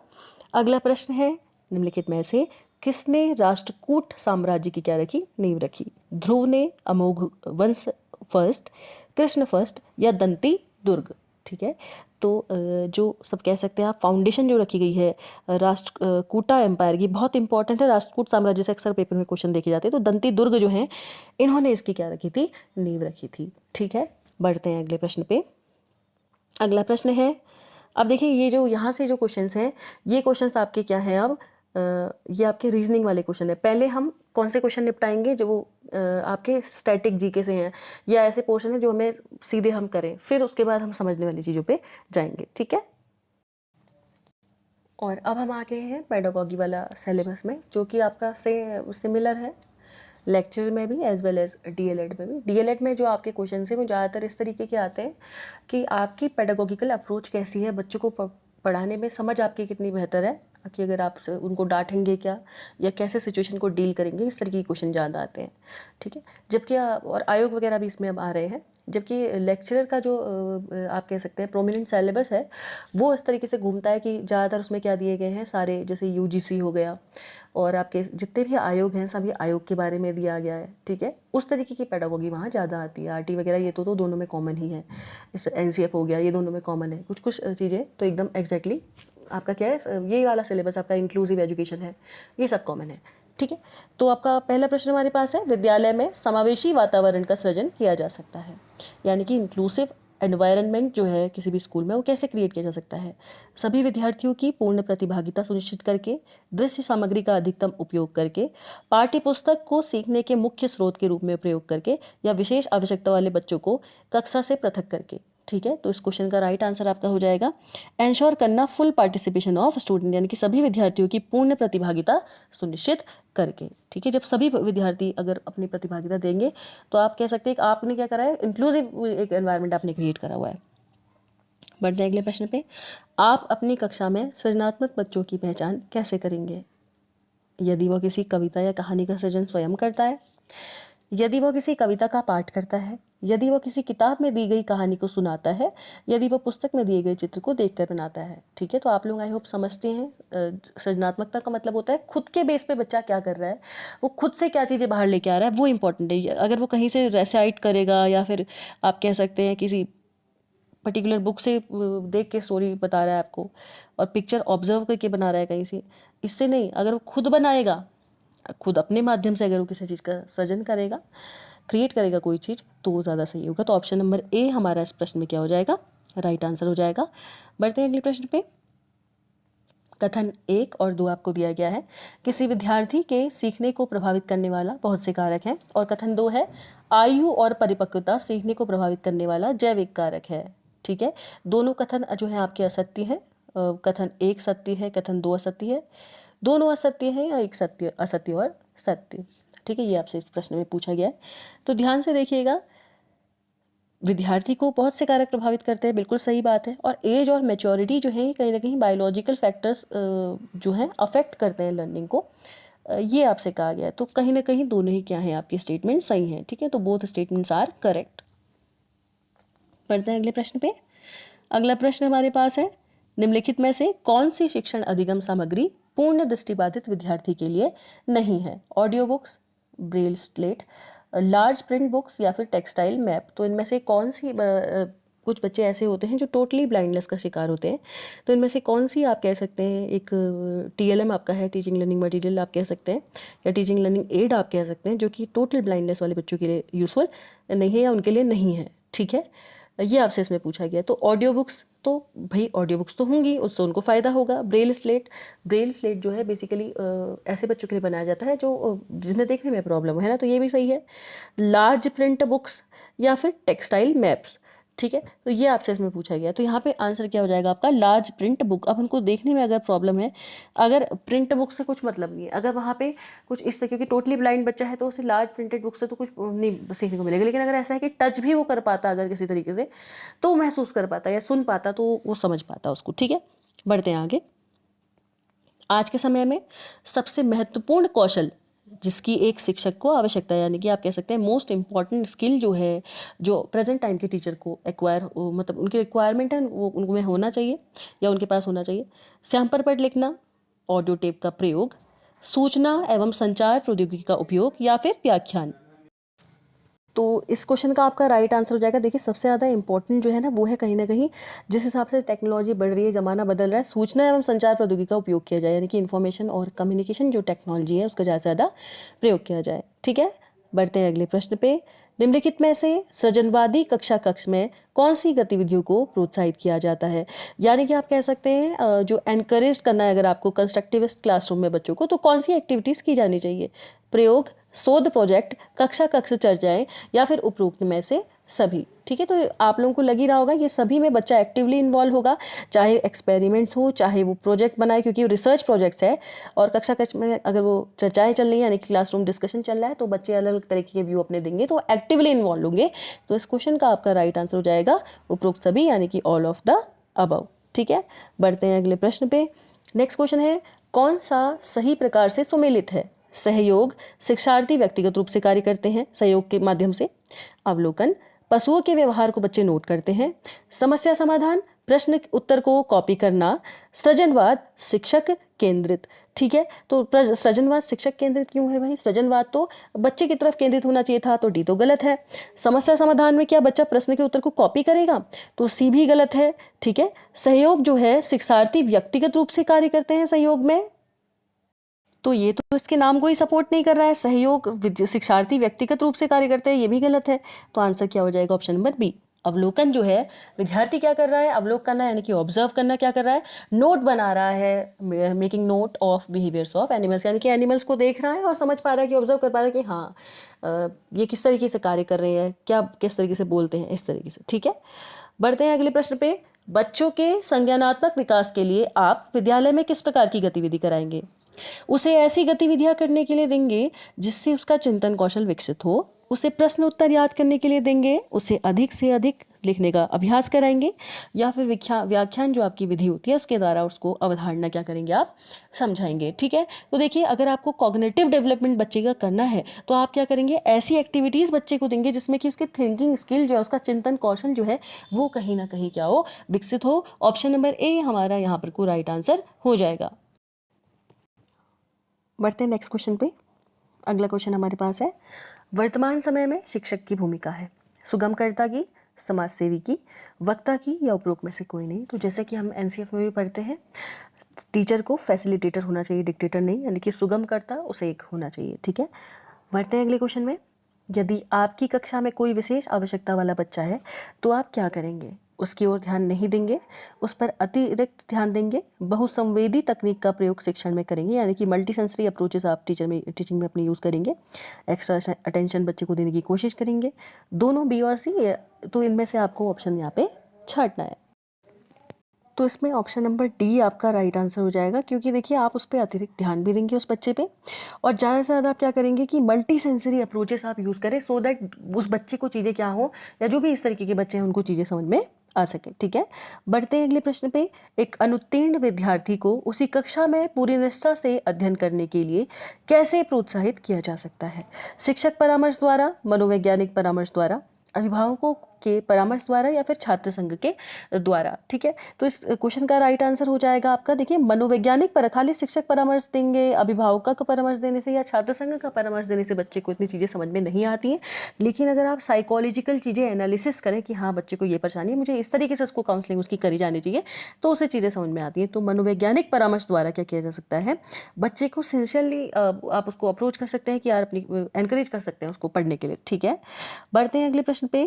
अगला प्रश्न है, निम्नलिखित में से किसने राष्ट्रकूट साम्राज्य की क्या रखी, नींव रखी। ध्रुव ने, अमोघ वंश फर्स्ट, कृष्ण फर्स्ट, या दंती दुर्ग, ठीक है। तो जो सब कह सकते हैं आप फाउंडेशन जो रखी गई है राष्ट्रकूटा एम्पायर की, बहुत इंपॉर्टेंट है। राष्ट्रकूट साम्राज्य से अक्सर पेपर में क्वेश्चन देखे जाते हैं। तो दंती दुर्ग जो है इन्होंने इसकी क्या रखी थी, नींव रखी थी, ठीक है। बढ़ते हैं अगले प्रश्न पे। अगला प्रश्न है, अब देखिए ये जो यहाँ से जो क्वेश्चंस हैं, ये क्वेश्चंस आपके क्या हैं, अब ये आपके रीजनिंग वाले क्वेश्चन है। पहले हम कौन से क्वेश्चन निपटाएंगे जो वो आपके स्टैटिक जीके से हैं, या ऐसे पोर्शन है जो हमें सीधे हम करें, फिर उसके बाद हम समझने वाली चीज़ों पे जाएंगे, ठीक है। और अब हम आ गए हैं पेडागॉजी वाला सिलेबस में, जो कि आपका सिमिलर है लेक्चर में भी एज वेल एज डीएलएड में भी। डीएलएड में जो आपके क्वेश्चन हैं वो ज़्यादातर इस तरीके के आते हैं कि आपकी पेडागोगिकल अप्रोच कैसी है, बच्चों को पढ़ाने में समझ आपकी कितनी बेहतर है, कि अगर आप उनको डांटेंगे क्या, या कैसे सिचुएशन को डील करेंगे, इस तरह के क्वेश्चन ज़्यादा आते हैं, ठीक है। जबकि और आयोग वगैरह भी इसमें अब आ रहे हैं। जबकि लेक्चरर का जो आप कह सकते हैं प्रोमिनेंट सिलेबस है, वो इस तरीके से घूमता है कि ज़्यादातर उसमें क्या दिए गए हैं, सारे जैसे यूजीसी हो गया और आपके जितने भी आयोग हैं सभी आयोग के बारे में दिया गया है, ठीक है। उस तरीके की पेडागोगी वहाँ ज़्यादा आती है। आरटी वगैरह ये तो दोनों में कॉमन ही है, इस एनसीएफ हो गया, ये दोनों में कॉमन है। कुछ कुछ चीज़ें तो एकदम एग्जैक्टली आपका क्या है, ये वाला सिलेबस आपका इंक्लूसिव एजुकेशन है, ये सब कॉमन है, ठीक है। तो आपका पहला प्रश्न हमारे पास है, विद्यालय में समावेशी वातावरण का सृजन किया जा सकता है। यानी कि इंक्लूसिव एनवायरनमेंट जो है किसी भी स्कूल में वो कैसे क्रिएट किया जा सकता है? सभी विद्यार्थियों की पूर्ण प्रतिभागिता सुनिश्चित करके, दृश्य सामग्री का अधिकतम उपयोग करके, पाठ्य पुस्तक को सीखने के मुख्य स्रोत के रूप में प्रयोग करके, या विशेष आवश्यकता वाले बच्चों को कक्षा से पृथक करके। ठीक है, तो इस क्वेश्चन का राइट आंसर आपका हो जाएगा एंश्योर करना फुल पार्टिसिपेशन ऑफ स्टूडेंट, यानी कि सभी विद्यार्थियों की पूर्ण प्रतिभागिता सुनिश्चित करके। ठीक है, जब सभी विद्यार्थी अगर अपनी प्रतिभागिता देंगे तो आप कह सकते हैं कि आपने क्या करा है, इंक्लूसिव एक एनवायरनमेंट आपने क्रिएट करा हुआ है। बढ़ते हैं अगले प्रश्न पे। आप अपनी कक्षा में सृजनात्मक बच्चों की पहचान कैसे करेंगे? यदि वह किसी कविता या कहानी का सृजन स्वयं करता है, यदि वह किसी कविता का पाठ करता है, यदि वह किसी किताब में दी गई कहानी को सुनाता है, यदि वह पुस्तक में दिए गए चित्र को देखकर बनाता है। ठीक है, तो आप लोग आई होप समझते हैं सृजनात्मकता का मतलब होता है खुद के बेस पे बच्चा क्या कर रहा है, वो खुद से क्या चीज़ें बाहर लेके आ रहा है, वो इंपॉर्टेंट है। अगर वो कहीं से रेसाइट करेगा या फिर आप कह सकते हैं किसी पर्टिकुलर बुक से देख के स्टोरी बता रहा है आपको और पिक्चर ऑब्जर्व करके बना रहा है कहीं से, इससे नहीं। अगर वो खुद बनाएगा, खुद अपने माध्यम से अगर वो किसी चीज़ का सृजन करेगा, क्रिएट करेगा कोई चीज़, तो वो ज़्यादा सही होगा। तो ऑप्शन नंबर ए हमारा इस प्रश्न में क्या हो जाएगा, राइट आंसर हो जाएगा। बढ़ते हैं अगले प्रश्न पे। कथन 1 और 2 आपको दिया गया है, किसी विद्यार्थी के सीखने को प्रभावित करने वाला बहुत से कारक हैं, और कथन 2 है, आयु और परिपक्वता सीखने को प्रभावित करने वाला जैविक कारक है। ठीक है, दोनों कथन जो है आपके असत्य है। कथन 1 सत्य है, कथन 2 असत्य है। दोनों असत्य है या एक सत्य, असत्य और सत्य। ठीक है, ये आपसे इस प्रश्न में पूछा गया है, तो ध्यान से देखिएगा। विद्यार्थी को बहुत से कारक प्रभावित करते हैं, बिल्कुल सही बात है, और एज और मैच्योरिटी जो है कहीं ना कहीं बायोलॉजिकल फैक्टर्स जो हैं अफेक्ट करते हैं लर्निंग को, ये आपसे कहा गया है। तो कहीं ना कहीं दोनों ही क्या है, आपके स्टेटमेंट सही हैं। ठीक है, तो बोथ स्टेटमेंट्स आर करेक्ट। पढ़ते हैं अगले प्रश्न पे। अगला प्रश्न हमारे पास है, निम्नलिखित में से कौन सी शिक्षण अधिगम सामग्री पूर्ण दृष्टिबाधित विद्यार्थी के लिए नहीं है? Audio books, Braille slate, large print books या फिर टेक्सटाइल मैप। तो इनमें से कौन सी कुछ बच्चे ऐसे होते हैं जो टोटली ब्लाइंडनेस का शिकार होते हैं, तो इनमें से कौन सी आप कह सकते हैं, एक TLM आपका है, टीचिंग लर्निंग मटेरियल आप कह सकते हैं, या टीचिंग लर्निंग एड आप कह सकते हैं, जो कि टोटल ब्लाइंडनेस वाले बच्चों के लिए यूजफुल नहीं है या उनके लिए नहीं है। ठीक है, ये आपसे इसमें पूछा गया। तो ऑडियो बुक्स, तो भाई ऑडियो बुक्स तो होंगी, उससे उनको फ़ायदा होगा। ब्रेल स्लेट, ब्रेल स्लेट जो है बेसिकली ऐसे बच्चों के लिए बनाया जाता है जो जिन्हें देखने में प्रॉब्लम है ना, तो ये भी सही है। लार्ज प्रिंट बुक्स या फिर टेक्सटाइल मैप्स। ठीक है, तो ये आपसे इसमें पूछा गया, तो यहाँ पे आंसर क्या हो जाएगा आपका, लार्ज प्रिंट बुक। अब उनको देखने में अगर प्रॉब्लम है, अगर प्रिंट बुक से कुछ मतलब नहीं है, अगर वहाँ पे कुछ इस तरह, क्योंकि टोटली ब्लाइंड बच्चा है तो उसे लार्ज प्रिंटेड बुक से तो कुछ नहीं सीखने को मिलेगा, लेकिन अगर ऐसा है कि टच भी वो कर पाता अगर किसी तरीके से, तो वो महसूस कर पाता या सुन पाता, तो वो समझ पाता उसको। ठीक है, बढ़ते हैं आगे। आज के समय में सबसे महत्वपूर्ण कौशल जिसकी एक शिक्षक को आवश्यकता है, यानी कि आप कह सकते हैं मोस्ट इम्पॉर्टेंट स्किल जो है, जो प्रेजेंट टाइम के टीचर को एक्वायर, मतलब उनकी रिक्वायरमेंट है, वो उनमें होना चाहिए या उनके पास होना चाहिए। श्याम पर पढ़ लिखना, ऑडियो टेप का प्रयोग, सूचना एवं संचार प्रौद्योगिकी का उपयोग, या फिर व्याख्यान। तो इस क्वेश्चन का आपका राइट आंसर हो जाएगा, देखिए सबसे ज़्यादा इंपॉर्टेंट जो है ना, वो है कहीं ना कहीं जिस हिसाब से टेक्नोलॉजी बढ़ रही है, ज़माना बदल रहा है, सूचना एवं संचार प्रौद्योगिकी का उपयोग किया जाए, यानी कि इन्फॉर्मेशन और कम्युनिकेशन जो टेक्नोलॉजी है उसका ज़्यादा से ज़्यादा प्रयोग किया जाए। ठीक है, बढ़ते हैं अगले प्रश्न पे। निम्नलिखित में से सृजनवादी कक्ष में कौन सी गतिविधियों को प्रोत्साहित किया जाता है? यानी कि आप कह सकते हैं जो एनकरेज करना है अगर आपको कंस्ट्रक्टिविस्ट क्लासरूम में बच्चों को, तो कौन सी एक्टिविटीज़ की जानी चाहिए? प्रयोग, शोध प्रोजेक्ट, कक्ष चर्चाएं, या फिर उपरोक्त में से सभी। ठीक है, तो आप लोगों को लग ही रहा होगा ये सभी में बच्चा एक्टिवली इन्वॉल्व होगा, चाहे एक्सपेरिमेंट्स हो, चाहे वो प्रोजेक्ट बनाए, क्योंकि वो रिसर्च प्रोजेक्ट्स है, और कक्ष में अगर वो चर्चाएं चल रही है, यानी कि क्लासरूम डिस्कशन चल रहा है, तो बच्चे अलग अलग तरीके के व्यू अपने देंगे, तो एक्टिवली इन्वॉल्व होंगे। तो इस क्वेश्चन का आपका राइट आंसर हो जाएगा उपरोक्त सभी, यानी कि ऑल ऑफ द अबव। ठीक है, बढ़ते हैं अगले प्रश्न पे। नेक्स्ट क्वेश्चन है, कौन सा सही प्रकार से सुमेलित है? सहयोग, शिक्षार्थी व्यक्तिगत रूप से कार्य करते हैं सहयोग के माध्यम से। अवलोकन, पशुओं के व्यवहार को बच्चे नोट करते हैं। समस्या समाधान, प्रश्न उत्तर को कॉपी करना। सृजनवाद, शिक्षक केंद्रित। ठीक है, तो सृजनवाद शिक्षक केंद्रित क्यों है भाई? सृजनवाद तो बच्चे की तरफ केंद्रित होना चाहिए था, तो डी तो गलत है। समस्या समाधान में क्या बच्चा प्रश्न के उत्तर को कॉपी करेगा? तो सी भी गलत है। ठीक है, सहयोग जो है शिक्षार्थी व्यक्तिगत रूप से कार्य करते हैं सहयोग में, तो ये तो इसके नाम को ही सपोर्ट नहीं कर रहा है। सहयोग शिक्षार्थी व्यक्तिगत रूप से कार्य करते हैं, ये भी गलत है। तो आंसर क्या हो जाएगा? Option number B. अवलोकन जो है, विद्यार्थी क्या कर रहा है, अवलोकन करना यानी कि ऑब्जर्व करना क्या कर रहा है, नोट बना रहा है, making note of behaviours of animals, यानी कि एनिमल्स को देख रहा है और समझ पा रहा है कि ऑब्जर्व कर पा रहा है कि हाँ ये किस तरीके से कार्य कर रहे हैं, क्या किस तरीके से बोलते हैं, इस तरीके से। ठीक है, बढ़ते हैं अगले प्रश्न पे। बच्चों के संज्ञानात्मक विकास के लिए आप विद्यालय में किस प्रकार की गतिविधि कराएंगे? उसे ऐसी गतिविधियां करने के लिए देंगे जिससे उसका चिंतन कौशल विकसित हो, उसे प्रश्न उत्तर याद करने के लिए देंगे, उसे अधिक से अधिक लिखने का अभ्यास कराएंगे, या फिर व्याख्यान जो आपकी विधि होती है उसके द्वारा उसको अवधारणा क्या करेंगे, आप समझाएंगे। ठीक है, तो देखिए अगर आपको कॉग्निटिव डेवलपमेंट बच्चे का करना है तो आप क्या करेंगे, ऐसी एक्टिविटीज़ बच्चे को देंगे जिसमें कि उसकी थिंकिंग स्किल जो है, उसका चिंतन कौशल जो है वो कहीं ना कहीं क्या हो, विकसित हो। ऑप्शन नंबर ए हमारा यहाँ पर को राइट आंसर हो जाएगा। बढ़ते हैं नेक्स्ट क्वेश्चन पे। अगला क्वेश्चन हमारे पास है, वर्तमान समय में शिक्षक की भूमिका है सुगमकर्ता की, समाज सेवी की, वक्ता की, या उपरोक्त में से कोई नहीं। तो जैसे कि हम एनसीएफ में भी पढ़ते हैं, टीचर को फैसिलिटेटर होना चाहिए, डिक्टेटर नहीं, यानी कि सुगमकर्ता उसे एक होना चाहिए। ठीक है, बढ़ते हैं अगले क्वेश्चन में। यदि आपकी कक्षा में कोई विशेष आवश्यकता वाला बच्चा है तो आप क्या करेंगे? उसकी ओर ध्यान नहीं देंगे, उस पर अतिरिक्त ध्यान देंगे, बहुसंवेदी तकनीक का प्रयोग शिक्षण में करेंगे, यानी कि मल्टी सेंसरी अप्रोचेस आप टीचिंग में अपनी यूज़ करेंगे, एक्स्ट्रा अटेंशन बच्चे को देने की कोशिश करेंगे, दोनों बी और सी। तो इनमें से आपको ऑप्शन यहाँ पे छांटना है। तो इसमें ऑप्शन नंबर डी आपका राइट आंसर हो जाएगा, क्योंकि देखिए आप उस पर अतिरिक्त ध्यान भी देंगे उस बच्चे पे, और ज़्यादा से ज़्यादा आप क्या करेंगे कि मल्टी सेंसरी अप्रोचेस आप यूज़ करें, सो दैट उस बच्चे को चीज़ें क्या हो, या जो भी इस तरीके के बच्चे हैं उनको चीज़ें समझ में आ सके। ठीक है, बढ़ते हैं अगले प्रश्न पे। एक अनुत्तीर्ण विद्यार्थी को उसी कक्षा में पूरी निष्ठा से अध्ययन करने के लिए कैसे प्रोत्साहित किया जा सकता है? शिक्षक परामर्श द्वारा, मनोवैज्ञानिक परामर्श द्वारा, अभिभावकों के परामर्श द्वारा, या फिर छात्र संघ के द्वारा। ठीक है, तो इस क्वेश्चन का राइट आंसर हो जाएगा आपका, देखिए मनोवैज्ञानिक पर खाली शिक्षक परामर्श देंगे, अभिभावक का परामर्श देने से या छात्र संघ का परामर्श देने से बच्चे को इतनी चीज़ें समझ में नहीं आती हैं। लेकिन अगर आप साइकोलॉजिकल चीज़ें एनालिसिस करें कि हाँ बच्चे को ये परेशानी है, मुझे इस तरीके से उसको काउंसलिंग उसकी करी जानी चाहिए, तो उसे चीज़ें समझ में आती हैं। तो मनोवैज्ञानिक परामर्श द्वारा क्या किया जा सकता है, बच्चे को सिंसियरली आप उसको अप्रोच कर सकते हैं कि यार अपनी एनकरेज कर सकते हैं उसको पढ़ने के लिए। ठीक है, बढ़ते हैं अगले प्रश्न पे।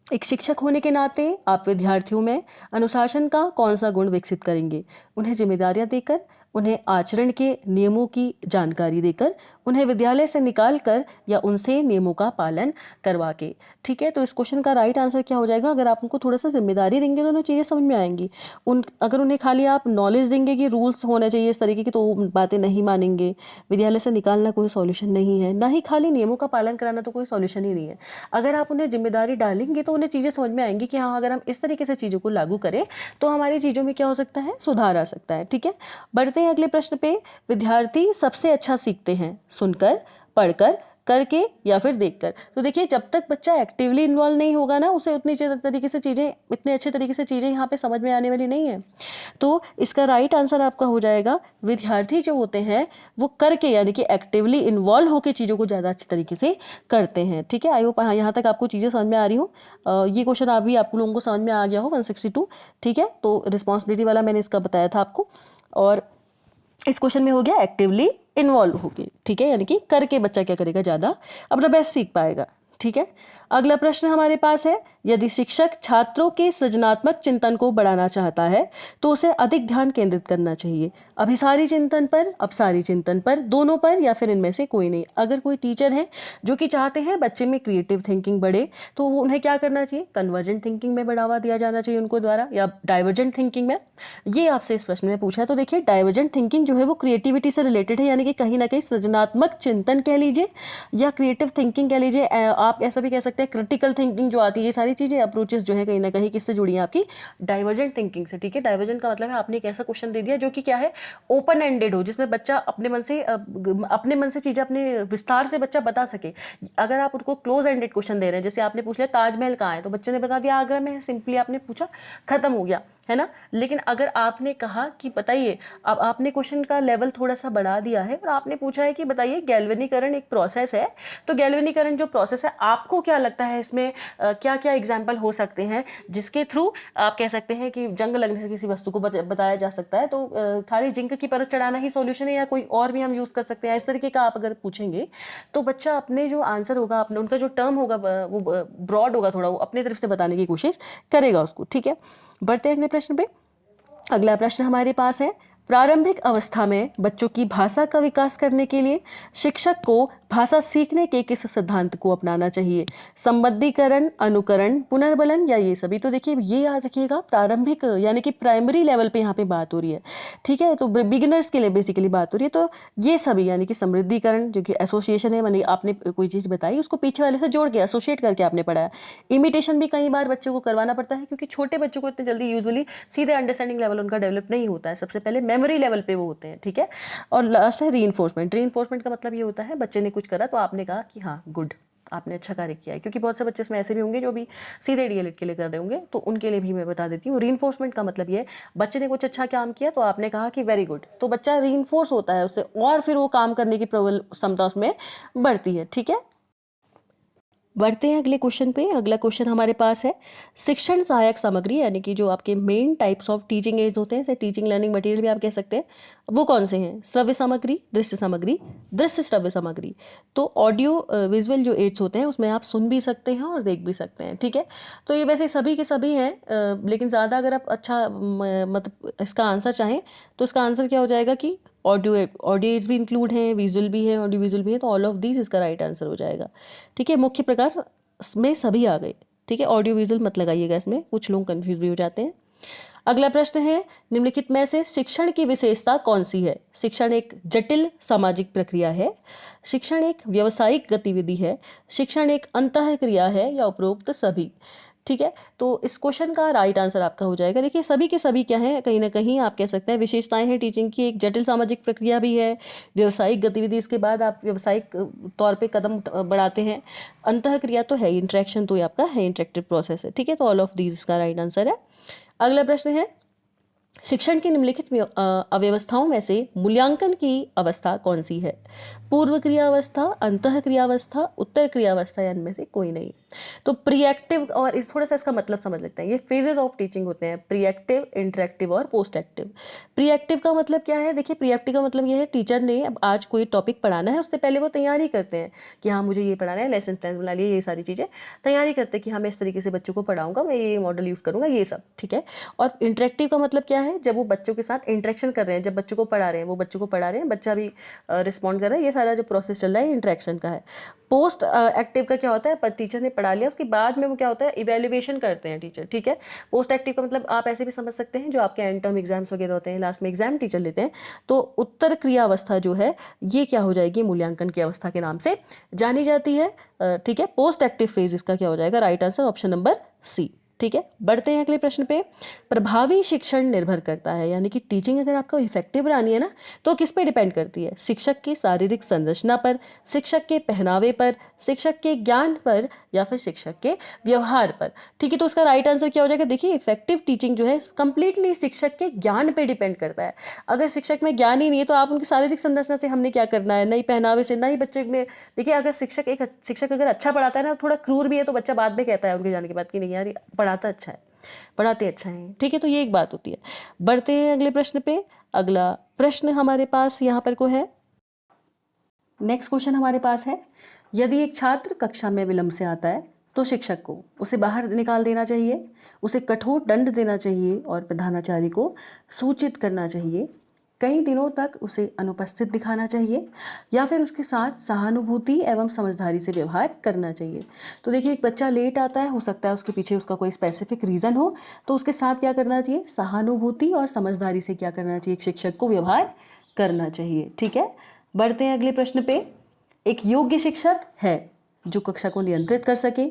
एक शिक्षक होने के नाते आप विद्यार्थियों में अनुशासन का कौन सा गुण विकसित करेंगे? उन्हें जिम्मेदारियां देकर, उन्हें आचरण के नियमों की जानकारी देकर, उन्हें विद्यालय से निकाल कर, या उनसे नियमों का पालन करवा के। ठीक है, तो इस क्वेश्चन का राइट आंसर क्या हो जाएगा, अगर आप उनको थोड़ा सा जिम्मेदारी देंगे तो उन्हें चीज़ें समझ में आएंगी। अगर उन्हें खाली आप नॉलेज देंगे कि रूल्स होने चाहिए इस तरीके की, तो वो बातें नहीं मानेंगे। विद्यालय से निकालना कोई सॉल्यूशन नहीं है, ना ही खाली नियमों का पालन कराना तो कोई सॉल्यूशन ही नहीं है। अगर आप उन्हें जिम्मेदारी डालेंगे तो उन्हें चीज़ें समझ में आएंगी कि हाँ अगर हम इस तरीके से चीज़ों को लागू करें तो हमारी चीज़ों में क्या हो सकता है, सुधार आ सकता है। ठीक है, बढ़ते हैं अगले प्रश्न पे। विद्यार्थी सबसे अच्छा सीखते हैं सुनकर, पढ़कर, करके, या फिर देखकर। तो देखिए जब तक बच्चा एक्टिवली इन्वॉल्व नहीं होगा ना, उसे उतनी तरीके से चीज़ें, इतने अच्छे तरीके से चीज़ें यहाँ पे समझ में आने वाली नहीं है। तो इसका राइट आंसर आपका हो जाएगा, विद्यार्थी जो होते हैं वो करके, यानी कि एक्टिवली इन्वॉल्व होकर चीज़ों को ज़्यादा अच्छे तरीके से करते हैं। ठीक है, आई होप यहाँ तक आपको चीज़ें समझ में आ रही हो। ये क्वेश्चन अभी आप लोगों को समझ में आ गया हो 162। ठीक है, तो रिस्पॉन्सिबिलिटी वाला मैंने इसका बताया था आपको, और इस क्वेश्चन में हो गया एक्टिवली इन्वॉल्व होके। ठीक है, यानी कि करके बच्चा क्या करेगा, ज़्यादा अपना बेस्ट सीख पाएगा। ठीक है, अगला प्रश्न हमारे पास है, यदि शिक्षक छात्रों के सृजनात्मक चिंतन को बढ़ाना चाहता है तो उसे अधिक ध्यान केंद्रित करना चाहिए, अभिसारी चिंतन पर, अपसारी चिंतन पर, दोनों पर, या फिर इनमें से कोई नहीं। अगर कोई टीचर है जो कि चाहते हैं बच्चे में क्रिएटिव थिंकिंग बढ़े, तो उन्हें क्या करना चाहिए, कन्वर्जेंट थिंकिंग में बढ़ावा दिया जाना चाहिए उनको द्वारा, या डाइवर्जेंट थिंकिंग में। ये आपसे इस प्रश्न में पूछा है। तो देखिए डाइवर्जेंट थिंकिंग जो है वो क्रिएटिविटी से रिलेटेड है, यानी कि कहीं ना कहीं सृजनात्मक चिंतन कह लीजिए या क्रिएटिव थिंकिंग कह लीजिए, आप ऐसा भी कह सकते हैं क्रिटिकल थिंकिंग जो आती है, ये सारी चीज़ें अप्रोचेस जो है कहीं ना कहीं किससे जुड़ी हैं, आपकी डाइवर्जेंट थिंकिंग से। ठीक है, डाइवर्जेंट का मतलब है आपने एक ऐसा क्वेश्चन दे दिया जो कि क्या है, ओपन एंडेड हो, जिसमें बच्चा अपने मन से चीज़ें अपने विस्तार से बच्चा बता सके। अगर आप उनको क्लोज एंडेड क्वेश्चन दे रहे हैं, जैसे आपने पूछ लिया ताजमहल कहाँ है, तो बच्चे ने बता दिया आगरा में है, सिंपली आपने पूछा, खत्म हो गया। है ना। लेकिन अगर आपने कहा कि बताइए, अब आपने क्वेश्चन का लेवल थोड़ा सा बढ़ा दिया है और आपने पूछा है कि बताइए गैल्वेनीकरण एक प्रोसेस है, तो गैल्वेनीकरण जो प्रोसेस है आपको क्या लगता है इसमें क्या क्या एग्जाम्पल हो सकते हैं जिसके थ्रू आप कह सकते हैं कि जंग लगने से किसी वस्तु को बताया जा सकता है। तो खाली जिंक की परत चढ़ाना ही सॉल्यूशन है या कोई और भी हम यूज कर सकते हैं, इस तरीके का आप अगर पूछेंगे तो बच्चा अपने जो आंसर होगा, अपने उनका जो टर्म होगा वो ब्रॉड होगा थोड़ा, वो अपनी तरफ से बताने की कोशिश करेगा उसको। ठीक है, बढ़ते हैं अगले प्रश्न पे। अगला प्रश्न हमारे पास है, प्रारंभिक अवस्था में बच्चों की भाषा का विकास करने के लिए शिक्षक को भाषा सीखने के किस सिद्धांत को अपनाना चाहिए? संबद्धीकरण, अनुकरण, पुनर्बलन या ये सभी? तो देखिए ये याद रखिएगा, प्रारंभिक यानी कि प्राइमरी लेवल पे यहाँ पे बात हो रही है। ठीक है, तो बिगिनर्स के लिए बेसिकली बात हो रही है। तो ये सभी यानी कि समृद्धिकरण जो कि एसोसिएशन है, मानी आपने कोई चीज़ बताई उसको पीछे वाले से जोड़ के एसोसिएट करके आपने पढ़ाया। इमिटेशन भी कई बार बच्चों को करवाना पड़ता है क्योंकि छोटे बच्चों को इतने जल्दी यूजुअली सीधे अंडरस्टैंडिंग लेवल उनका डेवलप नहीं होता है, सबसे पहले मेमोरी लेवल पे वो होते हैं। ठीक है, और लास्ट है रीइंफोर्समेंट। रीइंफोर्समेंट का मतलब ये होता है बच्चे ने कुछ करा तो आपने कहा कि हाँ गुड, आपने अच्छा कार्य किया है, क्योंकि बहुत से बच्चे इसमें ऐसे भी होंगे जो भी सीधे डीएलएड के लिए कर रहे होंगे, तो उनके लिए भी मैं बता देती हूँ। रीइंफोर्समेंट का मतलब ये है बच्चे ने कुछ अच्छा काम किया तो आपने कहा कि वेरी गुड, तो बच्चा रीइंफोर्स होता है उससे और फिर वो काम करने की प्रबल क्षमता उसमें बढ़ती है। ठीक है, बढ़ते हैं अगले क्वेश्चन पे। अगला क्वेश्चन हमारे पास है, शिक्षण सहायक सामग्री यानी कि जो आपके main types of teaching ads होते हैं, टीचिंग लर्निंग मटेरियल भी आप कह सकते हैं, वो कौन से हैं? श्रव्य सामग्री, दृश्य सामग्री, दृश्य श्रव्य सामग्री। तो ऑडियो विजुअल जो एड्स होते हैं उसमें आप सुन भी सकते हैं और देख भी सकते हैं। ठीक है, तो ये वैसे सभी के सभी हैं, लेकिन ज़्यादा अगर आप अच्छा मतलब इसका आंसर चाहें तो इसका आंसर क्या हो जाएगा कि ऑडियो एड्स भी इंक्लूड हैं, विजुअल भी है, ऑडियो विजुअल भी है, तो ऑल ऑफ दीज इसका राइट आंसर हो जाएगा। ठीक है, मुख्य प्रकार में सभी आ गए। ठीक है, ऑडियो विजुअल मत लगाइएगा इसमें, कुछ लोग कंफ्यूज भी हो जाते हैं। अगला प्रश्न है, निम्नलिखित में से शिक्षण की विशेषता कौन सी है? शिक्षण एक जटिल सामाजिक प्रक्रिया है, शिक्षण एक व्यावसायिक गतिविधि है, शिक्षण एक अंतःक्रिया है या उपरोक्त सभी? ठीक है, तो इस क्वेश्चन का राइट आंसर आपका हो जाएगा, देखिए सभी के सभी क्या है, कहीं ना कहीं आप कह सकते हैं विशेषताएं हैं टीचिंग की। एक जटिल सामाजिक प्रक्रिया भी है, व्यावसायिक गतिविधि, इसके बाद आप व्यावसायिक तौर पे कदम बढ़ाते हैं, अंतःक्रिया तो है, इंटरेक्शन तो ये आपका है, इंटरेक्टिव प्रोसेस है। ठीक है, तो ऑल ऑफ दीज इसका राइट आंसर है। अगला प्रश्न है, शिक्षण की निम्नलिखित अव्यवस्थाओं में से मूल्यांकन की अवस्था कौन सी है? पूर्व क्रिया अवस्था, अंतः क्रिया अवस्था, उत्तर क्रिया अवस्था या इनमें से कोई नहीं? तो प्रीएक्टिव, और इस थोड़ा सा इसका मतलब समझ लेते हैं। ये फेजेस ऑफ टीचिंग होते हैं, प्रीएक्टिव, इंटरेक्टिव और पोस्ट एक्टिव। प्रीएक्टिव का मतलब क्या है? देखिए प्रीएक्टिव का मतलब ये है टीचर ने अब आज कोई टॉपिक पढ़ाना है, उससे पहले वो तैयारी करते हैं कि हाँ मुझे ये पढ़ाना है, लेसन प्लान बना लिए, ये सारी चीज़ें तैयारी करते हैं कि हाँ मैं इस तरीके से बच्चों को पढ़ाऊंगा, मैं ये मॉडल यूज़ करूंगा, ये सब। ठीक है, और इंटरेक्टिव का मतलब क्या है? जब वो बच्चों के साथ इंटरेक्शन कर रहे हैं, जब बच्चों को पढ़ा रहे हैं, वो बच्चों को पढ़ा रहे हैं, बच्चा भी रिस्पॉन्ड कर रहा है, ये सारा जो प्रोसेस चल रहा है इंटरेक्शन का है। पोस्ट एक्टिव का क्या होता है? पर टीचर ने पढ़ा लिया उसके बाद में वो क्या होता है, इवेल्युएशन करते हैं टीचर। ठीक है, पोस्ट एक्टिव का मतलब आप ऐसे भी समझ सकते हैं, जो आपके एंड टर्म एग्जाम्स वगैरह होते हैं, लास्ट में एग्जाम टीचर लेते हैं, तो उत्तर क्रिया अवस्था जो है ये क्या हो जाएगी? मूल्यांकन की अवस्था के नाम से जानी जाती है। ठीक है, पोस्ट एक्टिव फेज इसका क्या हो जाएगा? Right answer option number C. ठीक है, बढ़ते हैं अगले प्रश्न पे। प्रभावी शिक्षण निर्भर करता है, यानी कि टीचिंग अगर आपको इफेक्टिव बनानी है ना, तो किस पे डिपेंड करती है? शिक्षक की शारीरिक संरचना पर, शिक्षक के पहनावे पर, शिक्षक के ज्ञान पर या फिर शिक्षक के व्यवहार पर? ठीक है, तो उसका राइट आंसर क्या हो जाएगा? देखिए इफेक्टिव टीचिंग जो है कंप्लीटली शिक्षक के ज्ञान पे डिपेंड करता है। अगर शिक्षक में ज्ञान ही नहीं है तो आप उनकी शारीरिक संरचना से हमने क्या करना है, नई पहनावे से, नई बच्चे में। देखिए अगर शिक्षक अगर अच्छा पढ़ाता है ना, थोड़ा क्रूर भी है, तो बच्चा बाद में कहता है उनके जाने के बाद कि नहीं यार पढ़ाता अच्छा है, पढ़ाते अच्छा है। ठीक है, तो ये एक बात होती है। बढ़ते हैं अगले प्रश्न पे। अगला प्रश्न हमारे पास यहाँ पर को है, नेक्स्ट क्वेश्चन हमारे पास है, यदि एक छात्र कक्षा में विलंब से आता है तो शिक्षक को उसे बाहर निकाल देना चाहिए, उसे कठोर दंड देना चाहिए और प्रधानाचार्य को सूचित करना चाहिए, कई दिनों तक उसे अनुपस्थित दिखाना चाहिए, या फिर उसके साथ सहानुभूति एवं समझदारी से व्यवहार करना चाहिए? तो देखिए एक बच्चा लेट आता है, हो सकता है उसके पीछे उसका कोई स्पेसिफिक रीज़न हो, तो उसके साथ क्या करना चाहिए? सहानुभूति और समझदारी से क्या करना चाहिए? एक शिक्षक को व्यवहार करना चाहिए। ठीक है, बढ़ते हैं अगले प्रश्न पे। एक योग्य शिक्षक है, जो कक्षा को नियंत्रित कर सके,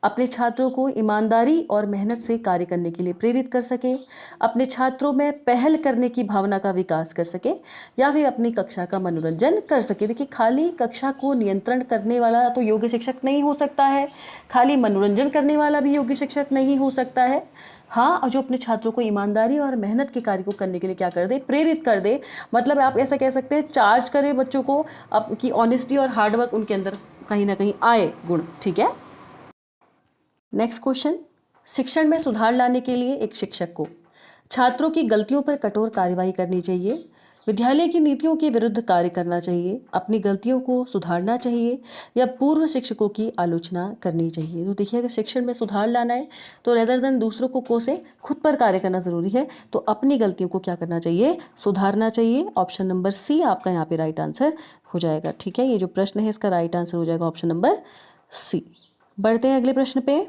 अपने छात्रों को ईमानदारी और मेहनत से कार्य करने के लिए प्रेरित कर सके, अपने छात्रों में पहल करने की भावना का विकास कर सके, या फिर अपनी कक्षा का मनोरंजन कर सके। देखिए, खाली कक्षा को नियंत्रण करने वाला तो योग्य शिक्षक नहीं हो सकता है, खाली मनोरंजन करने वाला भी योग्य शिक्षक नहीं हो सकता है। हाँ, और जो अपने छात्रों को ईमानदारी और मेहनत के कार्य को करने के लिए क्या कर दे, प्रेरित कर दे। मतलब आप ऐसा कह सकते हैं, चार्ज करे बच्चों को कि ऑनेस्टी और हार्डवर्क उनके अंदर कहीं ना कहीं आए गुण। ठीक है, नेक्स्ट क्वेश्चन, शिक्षण में सुधार लाने के लिए एक शिक्षक को छात्रों की गलतियों पर कठोर कार्यवाही करनी चाहिए, विद्यालय की नीतियों के विरुद्ध कार्य करना चाहिए, अपनी गलतियों को सुधारना चाहिए, या पूर्व शिक्षकों की आलोचना करनी चाहिए। तो देखिए, अगर शिक्षण में सुधार लाना है तो रेदर देन दूसरों को कोसे, खुद पर कार्य करना जरूरी है। तो अपनी गलतियों को क्या करना चाहिए, सुधारना चाहिए। ऑप्शन नंबर सी आपका यहाँ पे राइट आंसर हो जाएगा। ठीक है, ये जो प्रश्न है इसका राइट आंसर हो जाएगा ऑप्शन नंबर सी। बढ़ते हैं अगले प्रश्न पे।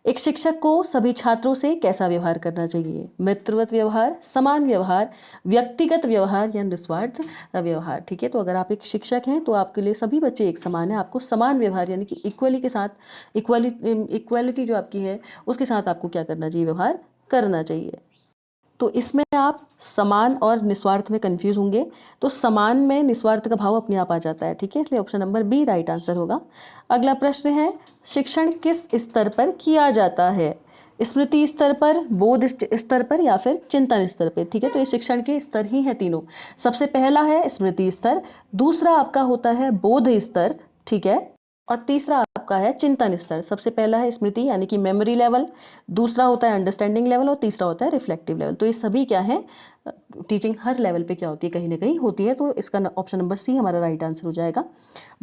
एक शिक्षक को सभी छात्रों से कैसा व्यवहार करना चाहिए, मित्रवत व्यवहार, समान व्यवहार, व्यक्तिगत व्यवहार, या निस्वार्थ व्यवहार। ठीक है, तो अगर आप एक शिक्षक हैं तो आपके लिए सभी बच्चे एक समान है, आपको समान व्यवहार यानी कि इक्वली के साथ इक्वालिटी जो आपकी है उसके साथ आपको क्या करना चाहिए, व्यवहार करना चाहिए। तो इसमें आप समान और निस्वार्थ में कंफ्यूज होंगे, तो समान में निस्वार्थ का भाव अपने आप आ जाता है। ठीक है, इसलिए option number B right answer होगा। अगला प्रश्न है, शिक्षण किस स्तर पर किया जाता है, स्मृति स्तर पर, बोध स्तर पर, या फिर चिंतन स्तर पर। ठीक है, तो ये शिक्षण के स्तर ही हैं तीनों। सबसे पहला है स्मृति स्तर, दूसरा आपका होता है बोध स्तर, ठीक है, और तीसरा आपका है चिंतन स्तर। सबसे पहला है स्मृति यानी कि मेमोरी लेवल, दूसरा होता है अंडरस्टैंडिंग लेवल, और तीसरा होता है रिफ्लेक्टिव लेवल। तो ये सभी क्या है, टीचिंग हर लेवल पे क्या होती है, कहीं ना कहीं होती है। तो इसका ऑप्शन नंबर सी हमारा राइट आंसर हो जाएगा।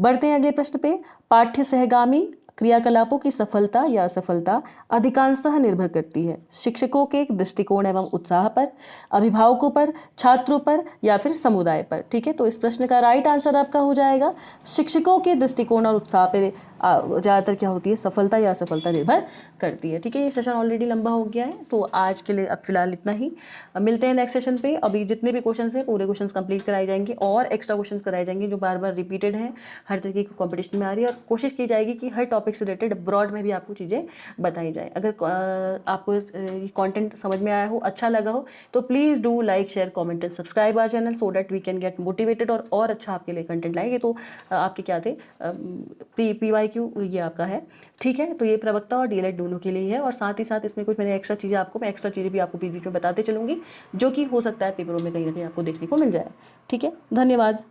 बढ़ते हैं अगले प्रश्न पे। पाठ्य सहगामी क्रियाकलापों की सफलता या असफलता अधिकांशतः निर्भर करती है शिक्षकों के दृष्टिकोण एवं उत्साह पर, अभिभावकों पर, छात्रों पर, या फिर समुदाय पर। ठीक है, तो इस प्रश्न का राइट आंसर आपका हो जाएगा शिक्षकों के दृष्टिकोण और उत्साह पर ज़्यादातर क्या होती है, सफलता या असफलता निर्भर करती है। ठीक है, ये सेशन ऑलरेडी लंबा हो गया है, तो आज के लिए अब फिलहाल इतना ही। मिलते हैं नेक्स्ट सेशन पे। अभी जितने भी क्वेश्चन हैं पूरे क्वेश्चन कंप्लीट कराए जाएंगे, और एक्स्ट्रा क्वेश्चन कराए जाएंगे जो बार बार रिपीटेड हैं, हर तरीके की कॉम्पिटिशन में आ रही है, और कोशिश की जाएगी कि हर टॉपिक से रिलेटेड ब्रॉड में भी आपको चीज़ें बताई जाए। अगर आपको ये कंटेंट समझ में आया हो, अच्छा लगा हो, तो please do like, share, comment and subscribe our channel, so that we can get motivated और अच्छा आपके लिए कंटेंट लाएंगे। तो आपके क्या थे, PYQ ये आपका है। ठीक है, तो ये प्रवक्ता और DLED दोनों के लिए है, और साथ ही साथ इसमें कुछ मैंने एक्स्ट्रा चीज़ें भी आपको बीच बीच में बताते चलूँगी, जो कि हो सकता है पेपरों में कहीं ना कहीं आपको देखने को मिल जाए। ठीक है, धन्यवाद।